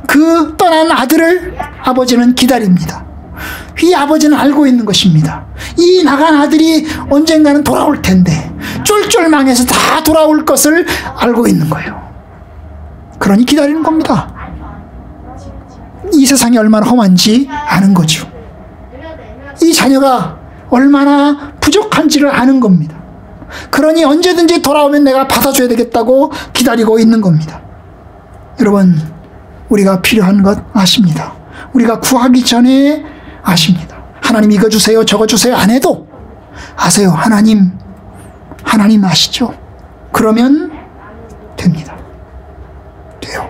그 떠난 아들을 아버지는 기다립니다. 이 아버지는 알고 있는 것입니다. 이 나간 아들이 언젠가는 돌아올 텐데 쫄쫄 망해서 다 돌아올 것을 알고 있는 거예요. 그러니 기다리는 겁니다. 이 세상이 얼마나 험한지 아는 거죠. 이 자녀가 얼마나 부족한지를 아는 겁니다. 그러니 언제든지 돌아오면 내가 받아줘야 되겠다고 기다리고 있는 겁니다. 여러분, 우리가 필요한 것 아십니다. 우리가 구하기 전에 아십니다. 하나님 이거 주세요, 저거 주세요 안 해도 아세요. 하나님 아시죠? 그러면 됩니다. 돼요.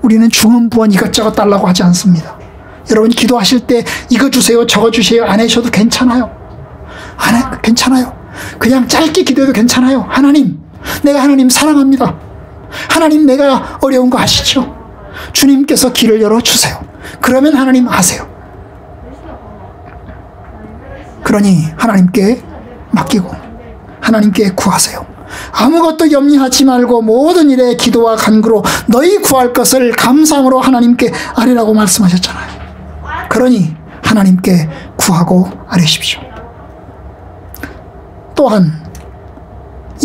우리는 중언부언 이것저것 달라고 하지 않습니다. 여러분, 기도하실 때 이거 주세요, 저거 주세요 안 하셔도 괜찮아요. 괜찮아요. 그냥 짧게 기도해도 괜찮아요. 하나님, 내가 하나님 사랑합니다. 하나님, 내가 어려운 거 아시죠? 주님께서 길을 열어주세요. 그러면 하나님 아세요. 그러니 하나님께 맡기고 하나님께 구하세요. 아무것도 염려하지 말고 모든 일에 기도와 간구로 너희 구할 것을 감사함으로 하나님께 아뢰라고 말씀하셨잖아요. 그러니 하나님께 구하고 아뢰십시오. 또한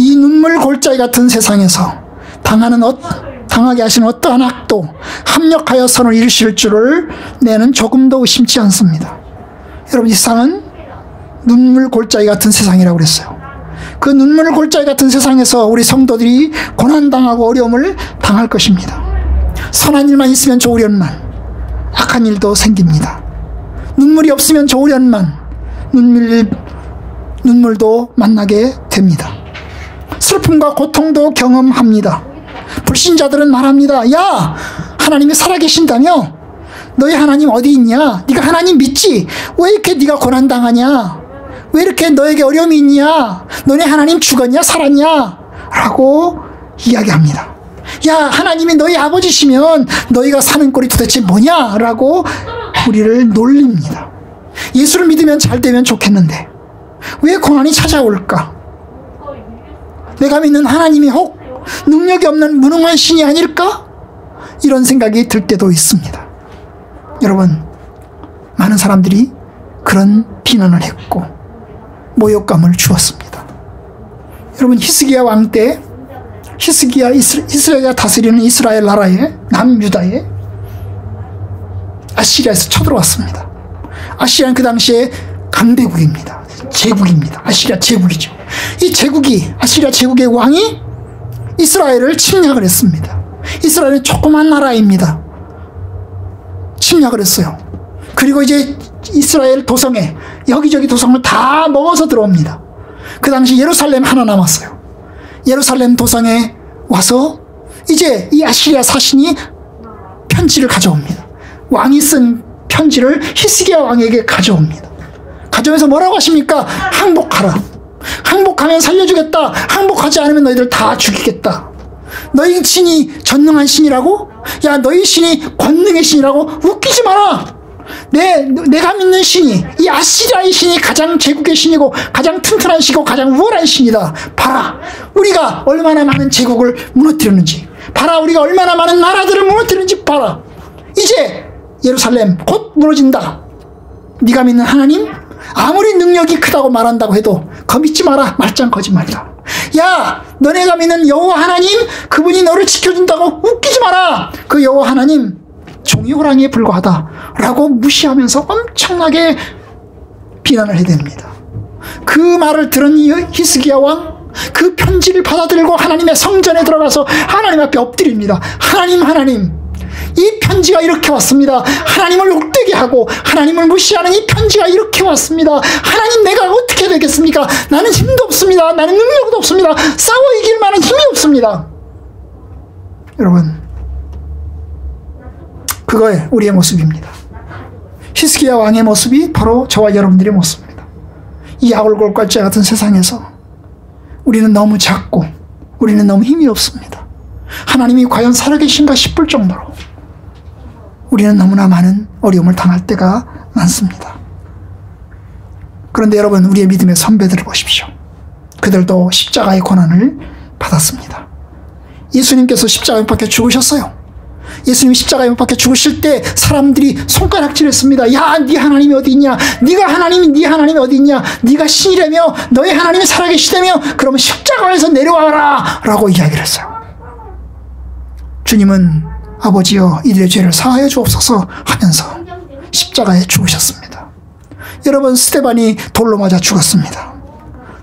이 눈물 골짜기 같은 세상에서 당하게 하시는 어떠한 악도 합력하여 선을 이루실 줄을 내는 조금도 의심치 않습니다. 여러분, 이 세상은 눈물 골짜기 같은 세상이라고 그랬어요. 그 눈물 골짜기 같은 세상에서 우리 성도들이 고난당하고 어려움을 당할 것입니다. 선한 일만 있으면 좋으련만 악한 일도 생깁니다. 눈물이 없으면 좋으련만 눈물도 만나게 됩니다. 슬픔과 고통도 경험합니다. 불신자들은 말합니다. 야, 하나님이 살아계신다며? 너희 하나님 어디 있냐? 네가 하나님 믿지? 왜 이렇게 네가 고난당하냐? 왜 이렇게 너에게 어려움이 있냐? 너네 하나님 죽었냐? 살았냐? 라고 이야기합니다. 야, 하나님이 너희 아버지시면 너희가 사는 꼴이 도대체 뭐냐? 라고 우리를 놀립니다. 예수를 믿으면 잘 되면 좋겠는데 왜 고난이 찾아올까? 내가 믿는 하나님이 혹 능력이 없는 무능한 신이 아닐까? 이런 생각이 들 때도 있습니다. 여러분, 많은 사람들이 그런 비난을 했고 모욕감을 주었습니다. 여러분, 히스기야 왕 때 이스라엘가 다스리는 이스라엘 나라의 남유다에 아시리아에서 쳐들어왔습니다. 아시리아는 그 당시에 강대국입니다. 제국입니다. 아시리아 제국이죠. 이 아시리아 제국의 왕이 이스라엘을 침략을 했습니다. 이스라엘은 조그만 나라입니다. 침략을 했어요. 그리고 이제 이스라엘 도성에 여기저기 도성을 다 먹어서 들어옵니다. 그 당시 예루살렘 하나 남았어요. 예루살렘 도성에 와서 이제 이 아시리아 사신이 편지를 가져옵니다. 왕이 쓴 편지를 히스기야 왕에게 가져옵니다. 가져오면서 뭐라고 하십니까? 항복하라. 항복하면 살려주겠다. 항복하지 않으면 너희들 다 죽이겠다. 너희 신이 전능한 신이라고? 야, 너희 신이 권능의 신이라고? 웃기지 마라. 내가 믿는 신이, 이 아시리아의 신이 가장 제국의 신이고 가장 튼튼한 신이고 가장 우월한 신이다. 봐라, 우리가 얼마나 많은 제국을 무너뜨렸는지, 봐라, 우리가 얼마나 많은 나라들을 무너뜨렸는지 봐라. 이제 예루살렘 곧 무너진다. 네가 믿는 하나님 아무리 능력이 크다고 말한다고 해도 겁먹지 마라. 말짱 거짓말이다. 야, 너네가 믿는 여호와 하나님, 그분이 너를 지켜준다고 웃기지 마라. 그 여호와 하나님 종이 호랑이에 불과하다 라고 무시하면서 엄청나게 비난을 해댑니다. 그 말을 들은 히스기야 왕, 그 편지를 받아들고 하나님의 성전에 들어가서 하나님 앞에 엎드립니다. 하나님, 이 편지가 이렇게 왔습니다. 하나님을 욕되게 하고 하나님을 무시하는 이 편지가 이렇게 왔습니다. 하나님, 내가 어떻게 되겠습니까? 나는 힘도 없습니다. 나는 능력도 없습니다. 싸워 이길 만한 힘이 없습니다. 여러분, 그거에 우리의 모습입니다. 히스기야 왕의 모습이 바로 저와 여러분들의 모습입니다. 이 야골골 골짜기 같은 세상에서 우리는 너무 작고 우리는 너무 힘이 없습니다. 하나님이 과연 살아계신가 싶을 정도로 우리는 너무나 많은 어려움을 당할 때가 많습니다. 그런데 여러분, 우리의 믿음의 선배들을 보십시오. 그들도 십자가의 고난을 받았습니다. 예수님께서 십자가에 못 박혀 죽으셨어요. 예수님이 십자가에 못 박혀 죽으실 때 사람들이 손가락질했습니다. 야, 네 하나님이 어디 있냐? 네가 하나님이, 네 하나님이 어디 있냐? 네가 신이라며? 너의 하나님이 살아계시다며? 그러면 십자가에서 내려와라 라고 이야기를 했어요. 주님은 아버지여, 이들의 죄를 사하여 주옵소서 하면서 십자가에 죽으셨습니다. 여러분, 스데반이 돌로 맞아 죽었습니다.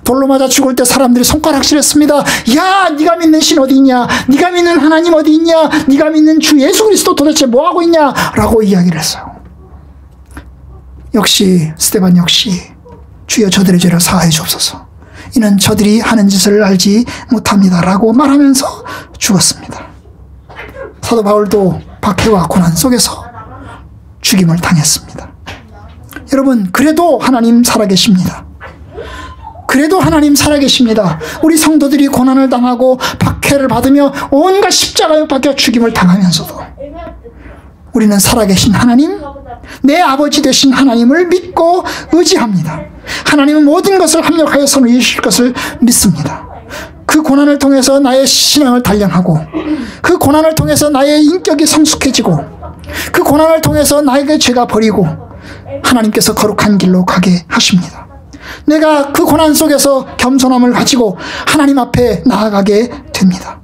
돌로 맞아 죽을 때 사람들이 손가락질했습니다. 야, 네가 믿는 신 어디 있냐? 네가 믿는 하나님 어디 있냐? 네가 믿는 주 예수 그리스도 도대체 뭐하고 있냐? 라고 이야기를 했어요. 역시 스데반 역시 주여 저들의 죄를 사하여 주옵소서, 이는 저들이 하는 짓을 알지 못합니다 라고 말하면서 죽었습니다. 사도 바울도 박해와 고난 속에서 죽임을 당했습니다. 여러분, 그래도 하나님 살아계십니다. 그래도 하나님 살아계십니다. 우리 성도들이 고난을 당하고 박해를 받으며 온갖 십자가에 박혀 죽임을 당하면서도 우리는 살아계신 하나님, 내 아버지 되신 하나님을 믿고 의지합니다. 하나님은 모든 것을 합력하여 선을 이루실 것을 믿습니다. 그 고난을 통해서 나의 신앙을 단련하고, 그 고난을 통해서 나의 인격이 성숙해지고, 그 고난을 통해서 나에게 죄가 버리고 하나님께서 거룩한 길로 가게 하십니다. 내가 그 고난 속에서 겸손함을 가지고 하나님 앞에 나아가게 됩니다.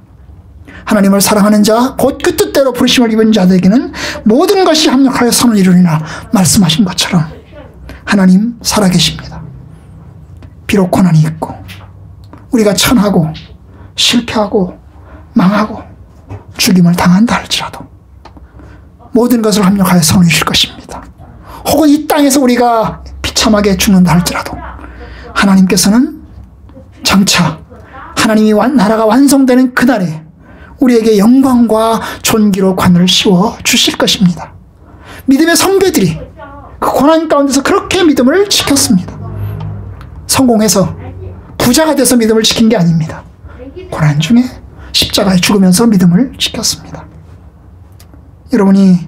하나님을 사랑하는 자, 곧 그 뜻대로 부르심을 입은 자들에게는 모든 것이 합력하여 선을 이루리라 말씀하신 것처럼 하나님 살아계십니다. 비록 고난이 있고 우리가 천하고 실패하고 망하고 죽임을 당한다 할지라도 모든 것을 합력하여 선을 이루실 것입니다. 혹은 이 땅에서 우리가 비참하게 죽는다 할지라도 하나님께서는 장차 하나님이 나라가 완성되는 그날에 우리에게 영광과 존귀로 관을 씌워 주실 것입니다. 믿음의 선배들이 그 고난 가운데서 그렇게 믿음을 지켰습니다. 성공해서 부자가 돼서 믿음을 지킨 게 아닙니다. 고난 중에 십자가에 죽으면서 믿음을 지켰습니다. 여러분이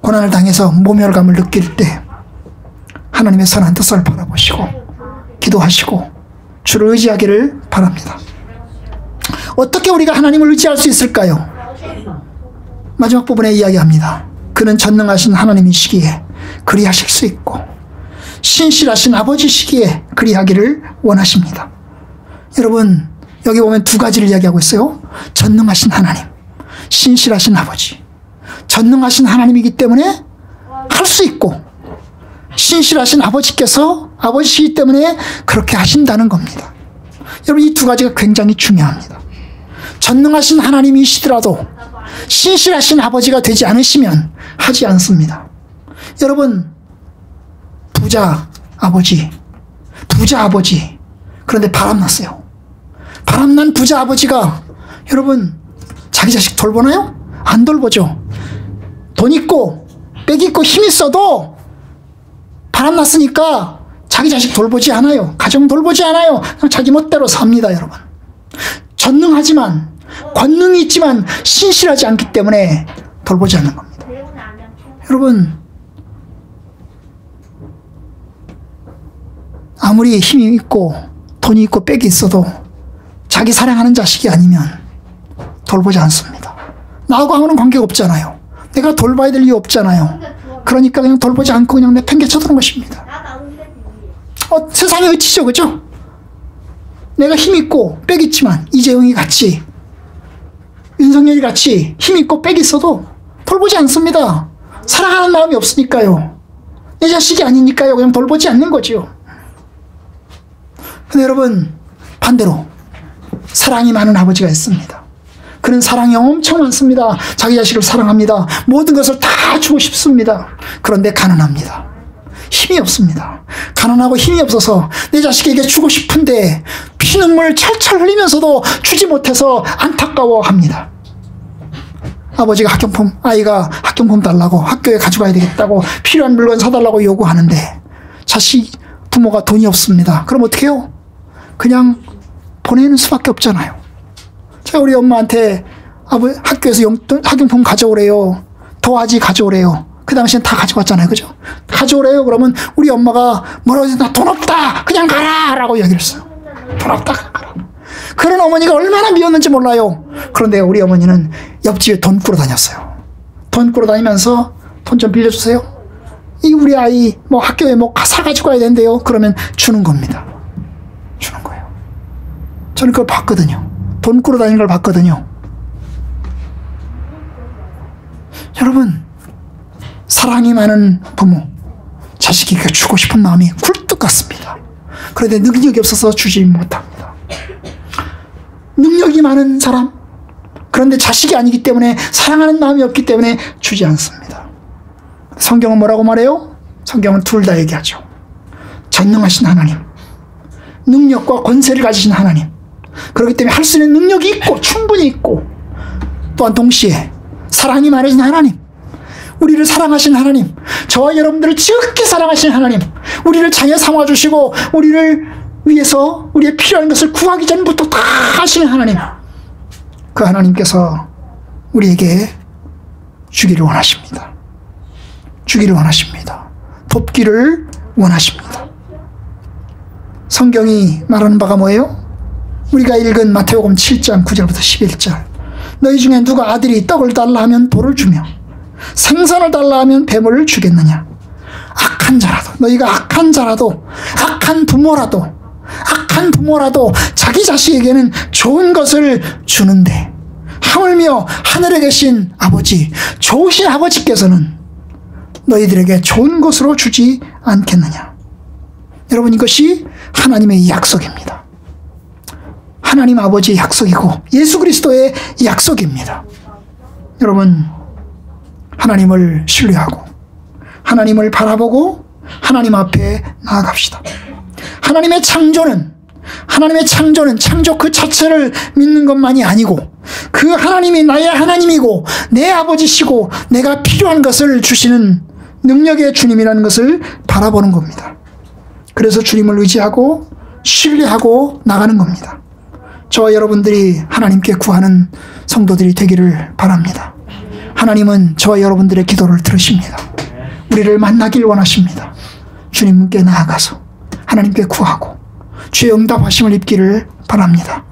고난을 당해서 모멸감을 느낄 때 하나님의 선한 뜻을 바라보시고 기도하시고 주를 의지하기를 바랍니다. 어떻게 우리가 하나님을 의지할 수 있을까요? 마지막 부분에 이야기합니다. 그는 전능하신 하나님이시기에 그리하실 수 있고 신실하신 아버지시기에 그리하기를 원하십니다. 여러분 여기 보면 두 가지를 이야기하고 있어요. 전능하신 하나님, 신실하신 아버지. 전능하신 하나님이기 때문에 할 수 있고 신실하신 아버지시기 때문에 그렇게 하신다는 겁니다. 여러분 이 두 가지가 굉장히 중요합니다. 전능하신 하나님이시더라도 신실하신 아버지가 되지 않으시면 하지 않습니다. 여러분 부자 아버지 그런데 바람났어요. 바람난 부자 아버지가 여러분 자기 자식 돌보나요? 안 돌보죠. 돈 있고 빽 있고 힘 있어도 바람났으니까 자기 자식 돌보지 않아요. 가정 돌보지 않아요. 그냥 자기 멋대로 삽니다. 여러분 전능하지만 권능이 있지만 신실하지 않기 때문에 돌보지 않는 겁니다. 여러분 아무리 힘이 있고 돈이 있고 빽이 있어도 자기 사랑하는 자식이 아니면 돌보지 않습니다. 나하고 아무런 관계가 없잖아요. 내가 돌봐야 될 이유 없잖아요. 그러니까 그냥 돌보지 않고 그냥 내팽개쳐두는 것입니다. 세상의 의치죠, 그죠? 내가 힘 있고 빽 있지만 이재용이 같이 윤석열이 같이 힘 있고 빽 있어도 돌보지 않습니다. 사랑하는 마음이 없으니까요. 내 자식이 아니니까요. 그냥 돌보지 않는 거죠. 근데 여러분 반대로 사랑이 많은 아버지가 있습니다. 그는 사랑이 엄청 많습니다. 자기 자식을 사랑합니다. 모든 것을 다 주고 싶습니다. 그런데 가난합니다. 힘이 없습니다. 가난하고 힘이 없어서 내 자식에게 주고 싶은데 피눈물 철철 흘리면서도 주지 못해서 안타까워합니다. 아버지가 아이가 학용품 달라고 학교에 가져가야 되겠다고 필요한 물건 사달라고 요구하는데 부모가 돈이 없습니다. 그럼 어떻게 해요? 그냥 보내는 수밖에 없잖아요. 제가 우리 엄마한테 학교에서 학용품 가져오래요. 도화지 가져오래요. 그 당시엔 다 가져갔잖아요. 그죠? 가져오래요. 그러면 우리 엄마가 뭐라고 해서 나 돈 없다. 그냥 가라. 라고 이야기를 했어요. 돈 없다. 그냥 가라. 그런 어머니가 얼마나 미웠는지 몰라요. 그런데 우리 어머니는 옆집에 돈 꾸러 다녔어요. 돈 꾸러 다니면서 돈 좀 빌려주세요. 우리 아이 학교에 사가지고 가야 된대요. 그러면 주는 겁니다. 주는 거예요. 저는 그걸 봤거든요. 돈 꾸러 다니는 걸 봤거든요. 여러분 사랑이 많은 부모 자식에게 주고 싶은 마음이 굴뚝 같습니다. 그런데 능력이 없어서 주지 못합니다. 능력이 많은 사람 그런데 자식이 아니기 때문에 사랑하는 마음이 없기 때문에 주지 않습니다. 성경은 뭐라고 말해요? 성경은 둘 다 얘기하죠. 전능하신 하나님, 능력과 권세를 가지신 하나님, 그렇기 때문에 할 수 있는 능력이 있고 충분히 있고 또한 동시에 사랑이 많으신 하나님, 우리를 사랑하신 하나님, 저와 여러분들을 지극히 사랑하신 하나님, 우리를 자녀 삼아주시고 우리를 위해서 우리의 필요한 것을 구하기 전부터 다 하시는 하나님, 그 하나님께서 우리에게 주기를 원하십니다. 주기를 원하십니다. 돕기를 원하십니다. 성경이 말하는 바가 뭐예요? 우리가 읽은 마태복음 7장 9절부터 11절, 너희 중에 누가 아들이 떡을 달라 하면 돌을 주며 생선을 달라 하면 뱀을 주겠느냐? 악한 자라도, 너희가 악한 자라도, 악한 부모라도 자기 자식에게는 좋은 것을 주는데 하물며 하늘에 계신 아버지, 좋으신 아버지께서는 너희들에게 좋은 것으로 주지 않겠느냐. 여러분, 이것이 하나님의 약속입니다. 하나님 아버지의 약속이고 예수 그리스도의 약속입니다. 여러분, 하나님을 신뢰하고 하나님을 바라보고 하나님 앞에 나아갑시다. 하나님의 창조는 창조 그 자체를 믿는 것만이 아니고 그 하나님이 나의 하나님이고 내 아버지시고 내가 필요한 것을 주시는 능력의 주님이라는 것을 바라보는 겁니다. 그래서 주님을 의지하고 신뢰하고 나가는 겁니다. 저와 여러분들이 하나님께 구하는 성도들이 되기를 바랍니다. 하나님은 저와 여러분들의 기도를 들으십니다. 우리를 만나길 원하십니다. 주님께 나아가서 하나님께 구하고 주의 응답하심을 입기를 바랍니다.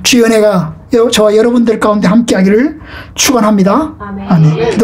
주의 은혜가 저와 여러분들 가운데 함께하기를 축원합니다. 아멘.